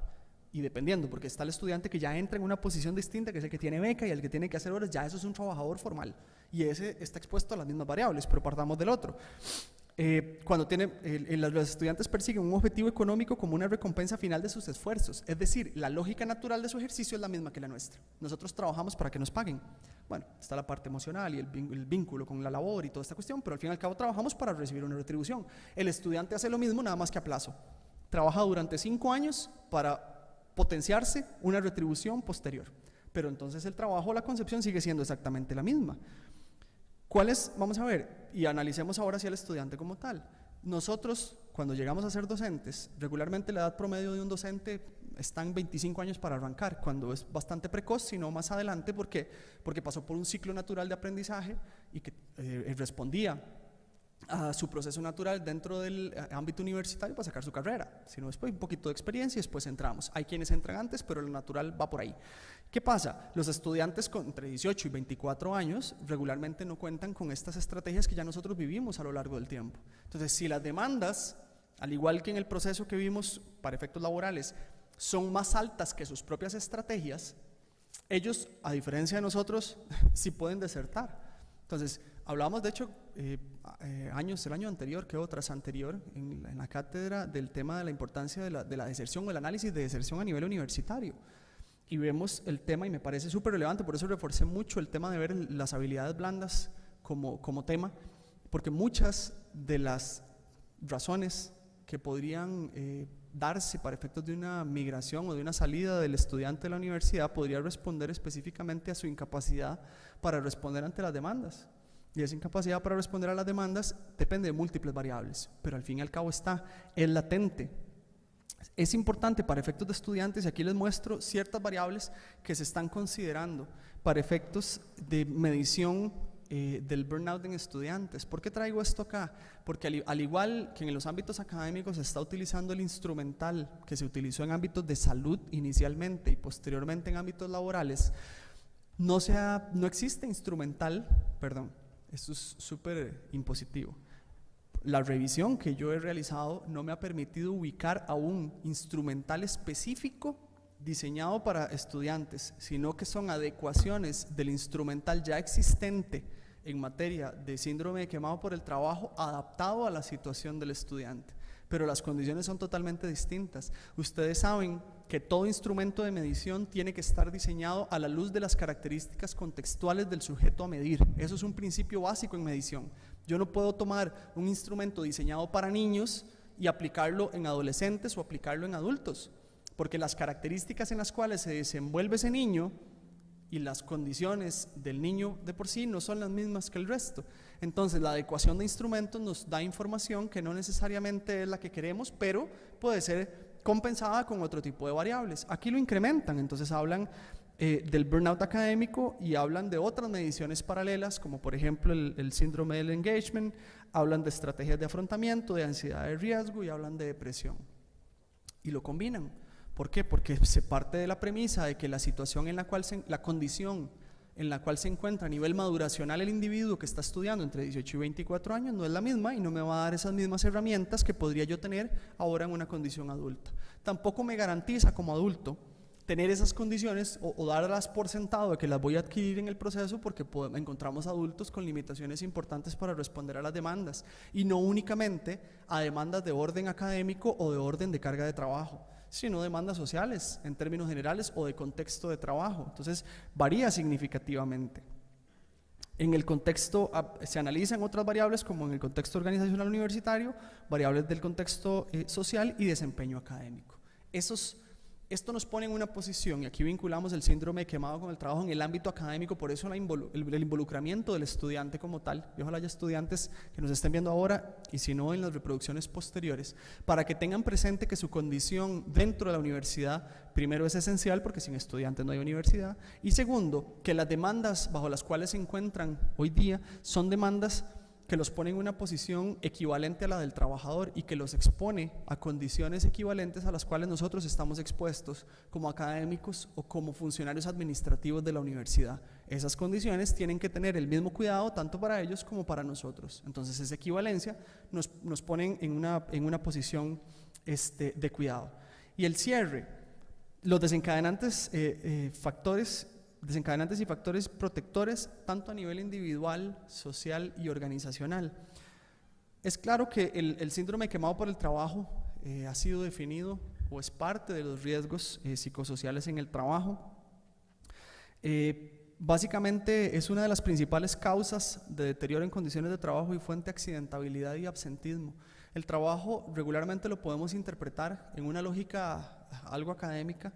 Y dependiendo, porque está el estudiante que ya entra en una posición distinta, que es el que tiene beca y el que tiene que hacer horas, ya eso es un trabajador formal. Y ese está expuesto a las mismas variables, pero partamos del otro. Cuando los estudiantes persiguen un objetivo económico como una recompensa final de sus esfuerzos, es decir, la lógica natural de su ejercicio es la misma que la nuestra. Nosotros trabajamos para que nos paguen. Bueno, está la parte emocional y el vínculo con la labor y toda esta cuestión, pero al fin y al cabo trabajamos para recibir una retribución. El estudiante hace lo mismo, nada más que a plazo. Trabaja durante 5 años para potenciarse una retribución posterior. Pero entonces el trabajo, la concepción sigue siendo exactamente la misma. Vamos a ver, y analicemos ahora si el estudiante como tal. Nosotros, cuando llegamos a ser docentes, regularmente la edad promedio de un docente está en 25 años para arrancar, cuando es bastante precoz, sino más adelante, porque pasó por un ciclo natural de aprendizaje y que respondía a su proceso natural dentro del ámbito universitario para sacar su carrera, sino después un poquito de experiencia y después entramos. Hay quienes entran antes, pero lo natural va por ahí. ¿Qué pasa? Los estudiantes entre 18 y 24 años regularmente no cuentan con estas estrategias que ya nosotros vivimos a lo largo del tiempo. Entonces, si las demandas, al igual que en el proceso que vimos para efectos laborales, son más altas que sus propias estrategias, ellos, a diferencia de nosotros, sí pueden desertar. Entonces, hablábamos de hecho el año anterior, que otras anterior, en la cátedra del tema de la importancia de la deserción o el análisis de deserción a nivel universitario. Y vemos el tema y me parece súper relevante, por eso reforcé mucho el tema de ver las habilidades blandas como tema, porque muchas de las razones que podrían darse para efectos de una migración o de una salida del estudiante de la universidad podría responder específicamente a su incapacidad para responder ante las demandas. Y esa incapacidad para responder a las demandas depende de múltiples variables, pero al fin y al cabo es latente. Es importante para efectos de estudiantes, y aquí les muestro ciertas variables que se están considerando para efectos de medición del burnout en estudiantes. ¿Por qué traigo esto acá? Porque al igual que en los ámbitos académicos se está utilizando el instrumental que se utilizó en ámbitos de salud inicialmente y posteriormente en ámbitos laborales, no existe instrumental, Esto es súper impositivo. La revisión que yo he realizado no me ha permitido ubicar a un instrumental específico diseñado para estudiantes, sino que son adecuaciones del instrumental ya existente en materia de síndrome de quemado por el trabajo adaptado a la situación del estudiante. Pero las condiciones son totalmente distintas. Ustedes saben que todo instrumento de medición tiene que estar diseñado a la luz de las características contextuales del sujeto a medir. Eso es un principio básico en medición. Yo no puedo tomar un instrumento diseñado para niños y aplicarlo en adolescentes o aplicarlo en adultos, porque las características en las cuales se desenvuelve ese niño y las condiciones del niño de por sí no son las mismas que el resto. Entonces la adecuación de instrumentos nos da información que no necesariamente es la que queremos, pero puede ser compensada con otro tipo de variables. Aquí lo incrementan, entonces hablan del burnout académico y hablan de otras mediciones paralelas, como por ejemplo el síndrome del engagement, hablan de estrategias de afrontamiento, de ansiedad de riesgo y hablan de depresión. Y lo combinan. ¿Por qué? Porque se parte de la premisa de que la situación en la cual la condición en la cual se encuentra a nivel maduracional el individuo que está estudiando entre 18 y 24 años no es la misma y no me va a dar esas mismas herramientas que podría yo tener ahora en una condición adulta. Tampoco me garantiza como adulto tener esas condiciones o darlas por sentado de que las voy a adquirir en el proceso, porque encontramos adultos con limitaciones importantes para responder a las demandas y no únicamente a demandas de orden académico o de orden de carga de trabajo, sino demandas sociales en términos generales o de contexto de trabajo. Entonces varía significativamente. En el contexto se analizan otras variables como en el contexto organizacional universitario, variables del contexto social y desempeño académico. Esto nos pone en una posición, y aquí vinculamos el síndrome de quemado con el trabajo en el ámbito académico, por eso el involucramiento del estudiante como tal, y ojalá haya estudiantes que nos estén viendo ahora, y si no en las reproducciones posteriores, para que tengan presente que su condición dentro de la universidad, primero es esencial, porque sin estudiantes no hay universidad, y segundo, que las demandas bajo las cuales se encuentran hoy día son demandas que los pone en una posición equivalente a la del trabajador y que los expone a condiciones equivalentes a las cuales nosotros estamos expuestos como académicos o como funcionarios administrativos de la universidad. Esas condiciones tienen que tener el mismo cuidado tanto para ellos como para nosotros. Entonces esa equivalencia nos pone en una posición de cuidado. Y el cierre, los desencadenantes y factores protectores tanto a nivel individual, social y organizacional. Es claro que el síndrome de quemado por el trabajo ha sido definido o es parte de los riesgos psicosociales en el trabajo. Básicamente es una de las principales causas de deterioro en condiciones de trabajo y fuente de accidentabilidad y absentismo. El trabajo regularmente lo podemos interpretar en una lógica algo académica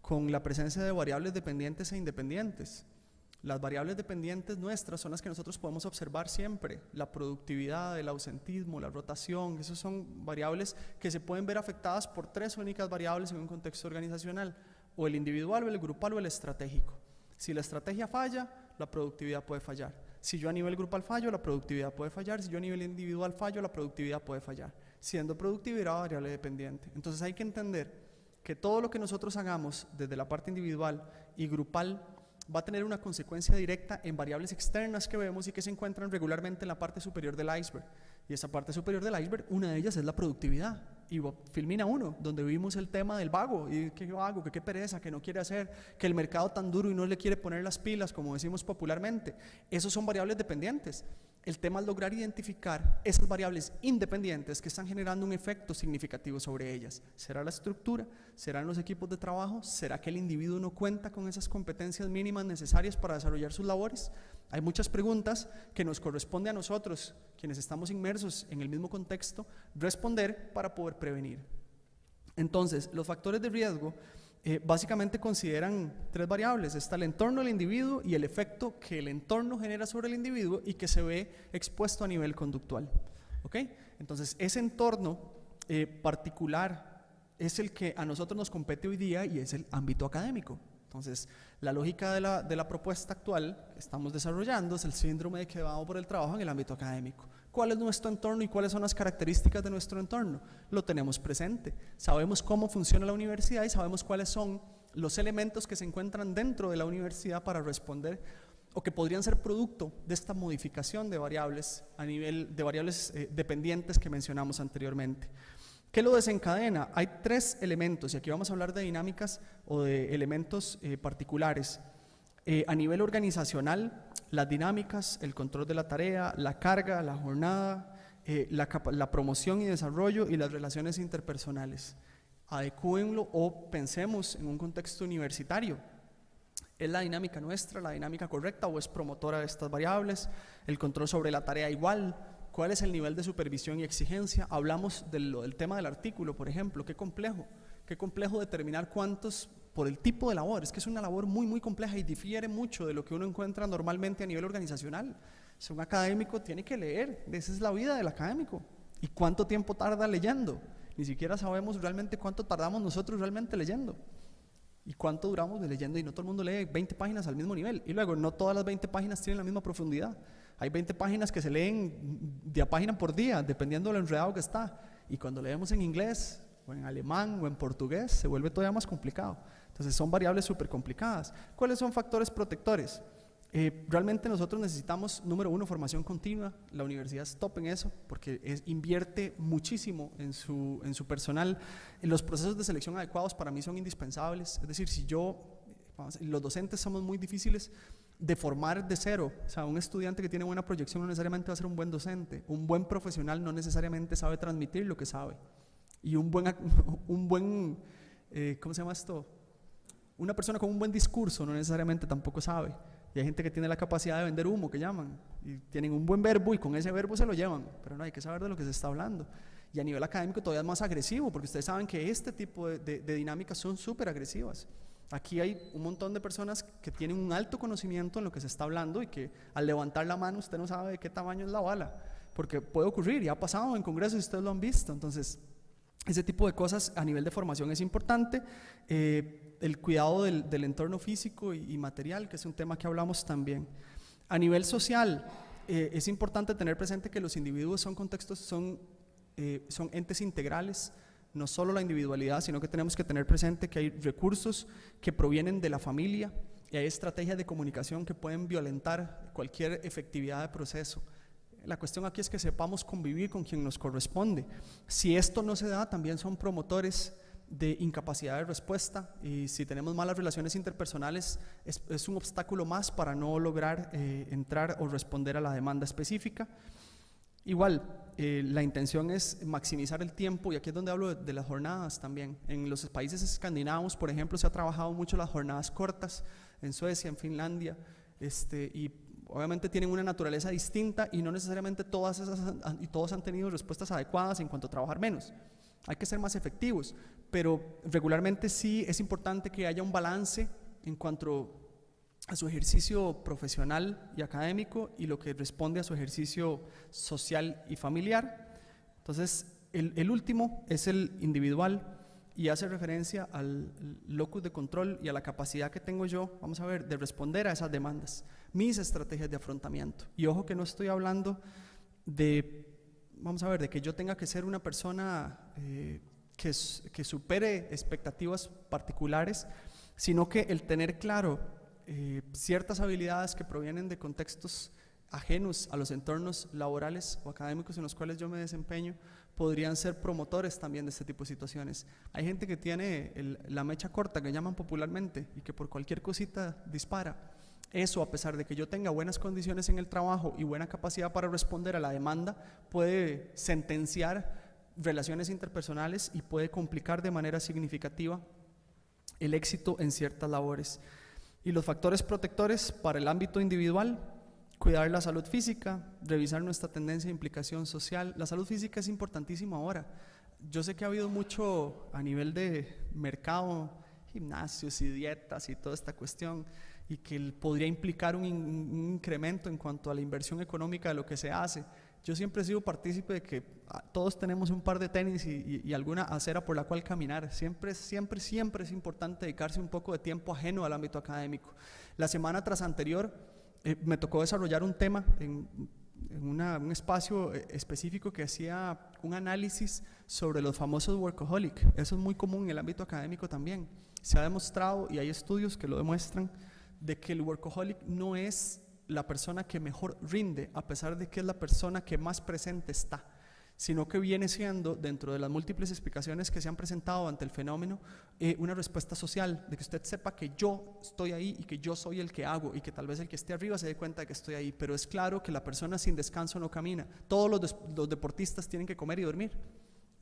con la presencia de variables dependientes e independientes. Las variables dependientes nuestras son las que nosotros podemos observar siempre: la productividad, el ausentismo, la rotación. Esas son variables que se pueden ver afectadas por tres únicas variables en un contexto organizacional: o el individual, o el grupal, o el estratégico. Si la estrategia falla, la productividad puede fallar. Si yo a nivel grupal fallo, la productividad puede fallar. Si yo a nivel individual fallo, la productividad puede fallar, siendo productividad variable dependiente. Entonces hay que entender que todo lo que nosotros hagamos desde la parte individual y grupal va a tener una consecuencia directa en variables externas que vemos y que se encuentran regularmente en la parte superior del iceberg. Y esa parte superior del iceberg, una de ellas es la productividad. Y Filmina 1, donde vimos el tema del vago, y qué vago, que qué pereza, que no quiere hacer, que el mercado tan duro y no le quiere poner las pilas, como decimos popularmente. Esos son variables dependientes. El tema es lograr identificar esas variables independientes que están generando un efecto significativo sobre ellas. ¿Será la estructura? ¿Serán los equipos de trabajo? ¿Será que el individuo no cuenta con esas competencias mínimas necesarias para desarrollar sus labores? Hay muchas preguntas que nos corresponde a nosotros, quienes estamos inmersos en el mismo contexto, responder para poder prevenir. Entonces, los factores de riesgo básicamente consideran tres variables. Está el entorno del individuo y el efecto que el entorno genera sobre el individuo y que se ve expuesto a nivel conductual. ¿Okay? Entonces, ese entorno particular es el que a nosotros nos compete hoy día y es el ámbito académico. Entonces, la lógica de la propuesta actual que estamos desarrollando es el síndrome de quemado por el trabajo en el ámbito académico. ¿Cuál es nuestro entorno y cuáles son las características de nuestro entorno? Lo tenemos presente. Sabemos cómo funciona la universidad y sabemos cuáles son los elementos que se encuentran dentro de la universidad para responder o que podrían ser producto de esta modificación de variables a nivel de variables dependientes que mencionamos anteriormente. ¿Qué lo desencadena? Hay 3 elementos, y aquí vamos a hablar de dinámicas o de elementos particulares. A nivel organizacional, las dinámicas, el control de la tarea, la carga, la jornada, la promoción y desarrollo y las relaciones interpersonales. Adecúenlo o pensemos en un contexto universitario. ¿Es la dinámica nuestra, la dinámica correcta, o es promotora de estas variables? El control sobre la tarea igual. ¿Cuál es el nivel de supervisión y exigencia? Hablamos del tema del artículo, por ejemplo. Qué complejo determinar cuántos por el tipo de labor. Es que es una labor muy compleja y difiere mucho de lo que uno encuentra normalmente a nivel organizacional. Si un académico tiene que leer, esa es la vida del académico. ¿Y cuánto tiempo tarda leyendo? Ni siquiera sabemos realmente cuánto tardamos nosotros realmente leyendo. ¿Y cuánto duramos de leyendo? Y no todo el mundo lee 20 páginas al mismo nivel. Y luego, no todas las 20 páginas tienen la misma profundidad. Hay 20 páginas que se leen de a página por día, dependiendo de lo enredado que está. Y cuando leemos en inglés, o en alemán, o en portugués, se vuelve todavía más complicado. Entonces, son variables súper complicadas. ¿Cuáles son factores protectores? Realmente nosotros necesitamos, número 1, formación continua. La universidad es top en eso, porque invierte muchísimo en su personal. Los procesos de selección adecuados para mí son indispensables. Es decir, los docentes somos muy difíciles de formar de cero. O sea, un estudiante que tiene buena proyección no necesariamente va a ser un buen docente. Un buen profesional no necesariamente sabe transmitir lo que sabe. Y un buen ¿cómo se llama esto? Una persona con un buen discurso no necesariamente tampoco sabe. Y hay gente que tiene la capacidad de vender humo, que llaman, y tienen un buen verbo y con ese verbo se lo llevan, pero no, hay que saber de lo que se está hablando. Y a nivel académico todavía es más agresivo, porque ustedes saben que este tipo de dinámicas son súper agresivas. Aquí hay un montón de personas que tienen un alto conocimiento en lo que se está hablando y que al levantar la mano usted no sabe de qué tamaño es la bala, porque puede ocurrir y ha pasado en congresos y ustedes lo han visto. Entonces, ese tipo de cosas a nivel de formación es importante. El cuidado del entorno físico y material, que es un tema que hablamos también. A nivel social, es importante tener presente que los individuos son entes integrales, no solo la individualidad, sino que tenemos que tener presente que hay recursos que provienen de la familia y hay estrategias de comunicación que pueden violentar cualquier efectividad de proceso. La cuestión aquí es que sepamos convivir con quien nos corresponde. Si esto no se da, también son promotores de incapacidad de respuesta, y si tenemos malas relaciones interpersonales es un obstáculo más para no lograr entrar o responder a la demanda específica. Igual, la intención es maximizar el tiempo, y aquí es donde hablo de las jornadas también. En los países escandinavos, por ejemplo, se ha trabajado mucho las jornadas cortas, en Suecia, en Finlandia, y obviamente tienen una naturaleza distinta y no necesariamente todos han tenido respuestas adecuadas en cuanto a trabajar menos. Hay que ser más efectivos, pero regularmente sí es importante que haya un balance en cuanto a su ejercicio profesional y académico y lo que responde a su ejercicio social y familiar. Entonces, el último es el individual y hace referencia al locus de control y a la capacidad que tengo yo, vamos a ver, de responder a esas demandas, mis estrategias de afrontamiento. Y ojo que no estoy hablando de que yo tenga que ser una persona que supere expectativas particulares, sino que el tener claro ciertas habilidades que provienen de contextos ajenos a los entornos laborales o académicos en los cuales yo me desempeño, podrían ser promotores también de este tipo de situaciones. Hay gente que tiene la mecha corta, que llaman popularmente, y que por cualquier cosita dispara. Eso, a pesar de que yo tenga buenas condiciones en el trabajo y buena capacidad para responder a la demanda, puede sentenciar relaciones interpersonales y puede complicar de manera significativa el éxito en ciertas labores. Y los factores protectores para el ámbito individual: cuidar la salud física, revisar nuestra tendencia de implicación social. La salud física es importantísima ahora. Yo sé que ha habido mucho a nivel de mercado, gimnasios y dietas y toda esta cuestión, y que podría implicar un incremento en cuanto a la inversión económica de lo que se hace. Yo siempre he sido partícipe de que todos tenemos un par de tenis y alguna acera por la cual caminar. Siempre es importante dedicarse un poco de tiempo ajeno al ámbito académico. La semana tras anterior me tocó desarrollar un tema en un espacio específico que hacía un análisis sobre los famosos workaholic. Eso es muy común en el ámbito académico también. Se ha demostrado, y hay estudios que lo demuestran, de que el workaholic no es la persona que mejor rinde, a pesar de que es la persona que más presente está, sino que viene siendo, dentro de las múltiples explicaciones que se han presentado ante el fenómeno, una respuesta social, de que usted sepa que yo estoy ahí y que yo soy el que hago, y que tal vez el que esté arriba se dé cuenta de que estoy ahí, pero es claro que la persona sin descanso no camina. Todos los deportistas tienen que comer y dormir.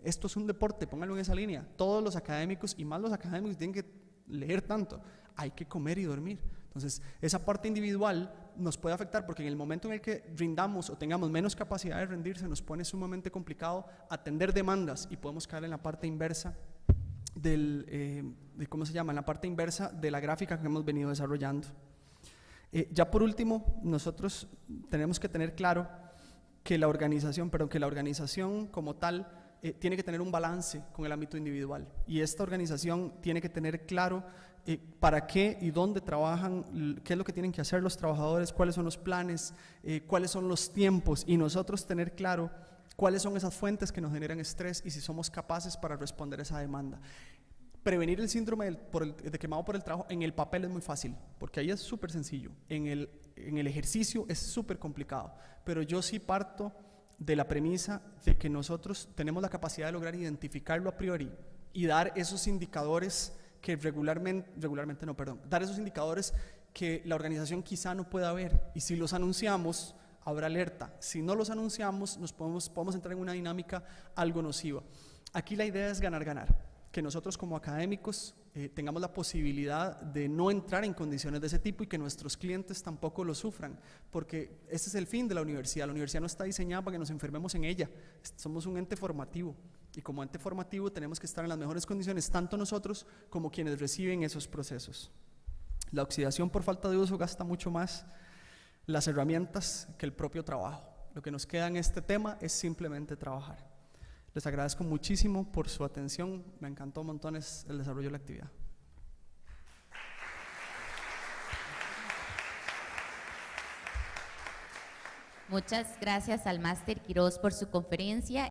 Esto es un deporte, pónganlo en esa línea. Todos los académicos, y más los académicos, tienen que leer tanto. Hay que comer y dormir. Entonces, esa parte individual nos puede afectar, porque en el momento en el que rindamos o tengamos menos capacidad de rendir, se nos pone sumamente complicado atender demandas, y podemos caer en la parte inversa ¿cómo se llama? En la parte inversa de la gráfica que hemos venido desarrollando. Ya por último, nosotros tenemos que tener claro que la organización como tal tiene que tener un balance con el ámbito individual, y esta organización tiene que tener claro para qué y dónde trabajan, qué es lo que tienen que hacer los trabajadores, cuáles son los planes, cuáles son los tiempos, y nosotros tener claro cuáles son esas fuentes que nos generan estrés y si somos capaces para responder a esa demanda. Prevenir el síndrome de quemado por el trabajo en el papel es muy fácil, porque ahí es súper sencillo. En el ejercicio es súper complicado, pero yo sí parto de la premisa de que nosotros tenemos la capacidad de lograr identificarlo a priori y dar esos indicadores que dar esos indicadores que la organización quizá no pueda ver, y si los anunciamos habrá alerta. Si no los anunciamos, podemos entrar en una dinámica algo nociva. Aquí la idea es ganar, que nosotros como académicos tengamos la posibilidad de no entrar en condiciones de ese tipo, y que nuestros clientes tampoco lo sufran, porque ese es el fin de la universidad. La universidad no está diseñada para que nos enfermemos en ella. Somos un ente formativo, y como ente formativo tenemos que estar en las mejores condiciones, tanto nosotros como quienes reciben esos procesos. La oxidación por falta de uso gasta mucho más las herramientas que el propio trabajo. Lo que nos queda en este tema es simplemente trabajar. Les agradezco muchísimo por su atención. Me encantó montones el desarrollo de la actividad. Muchas gracias al Máster Quiroz por su conferencia.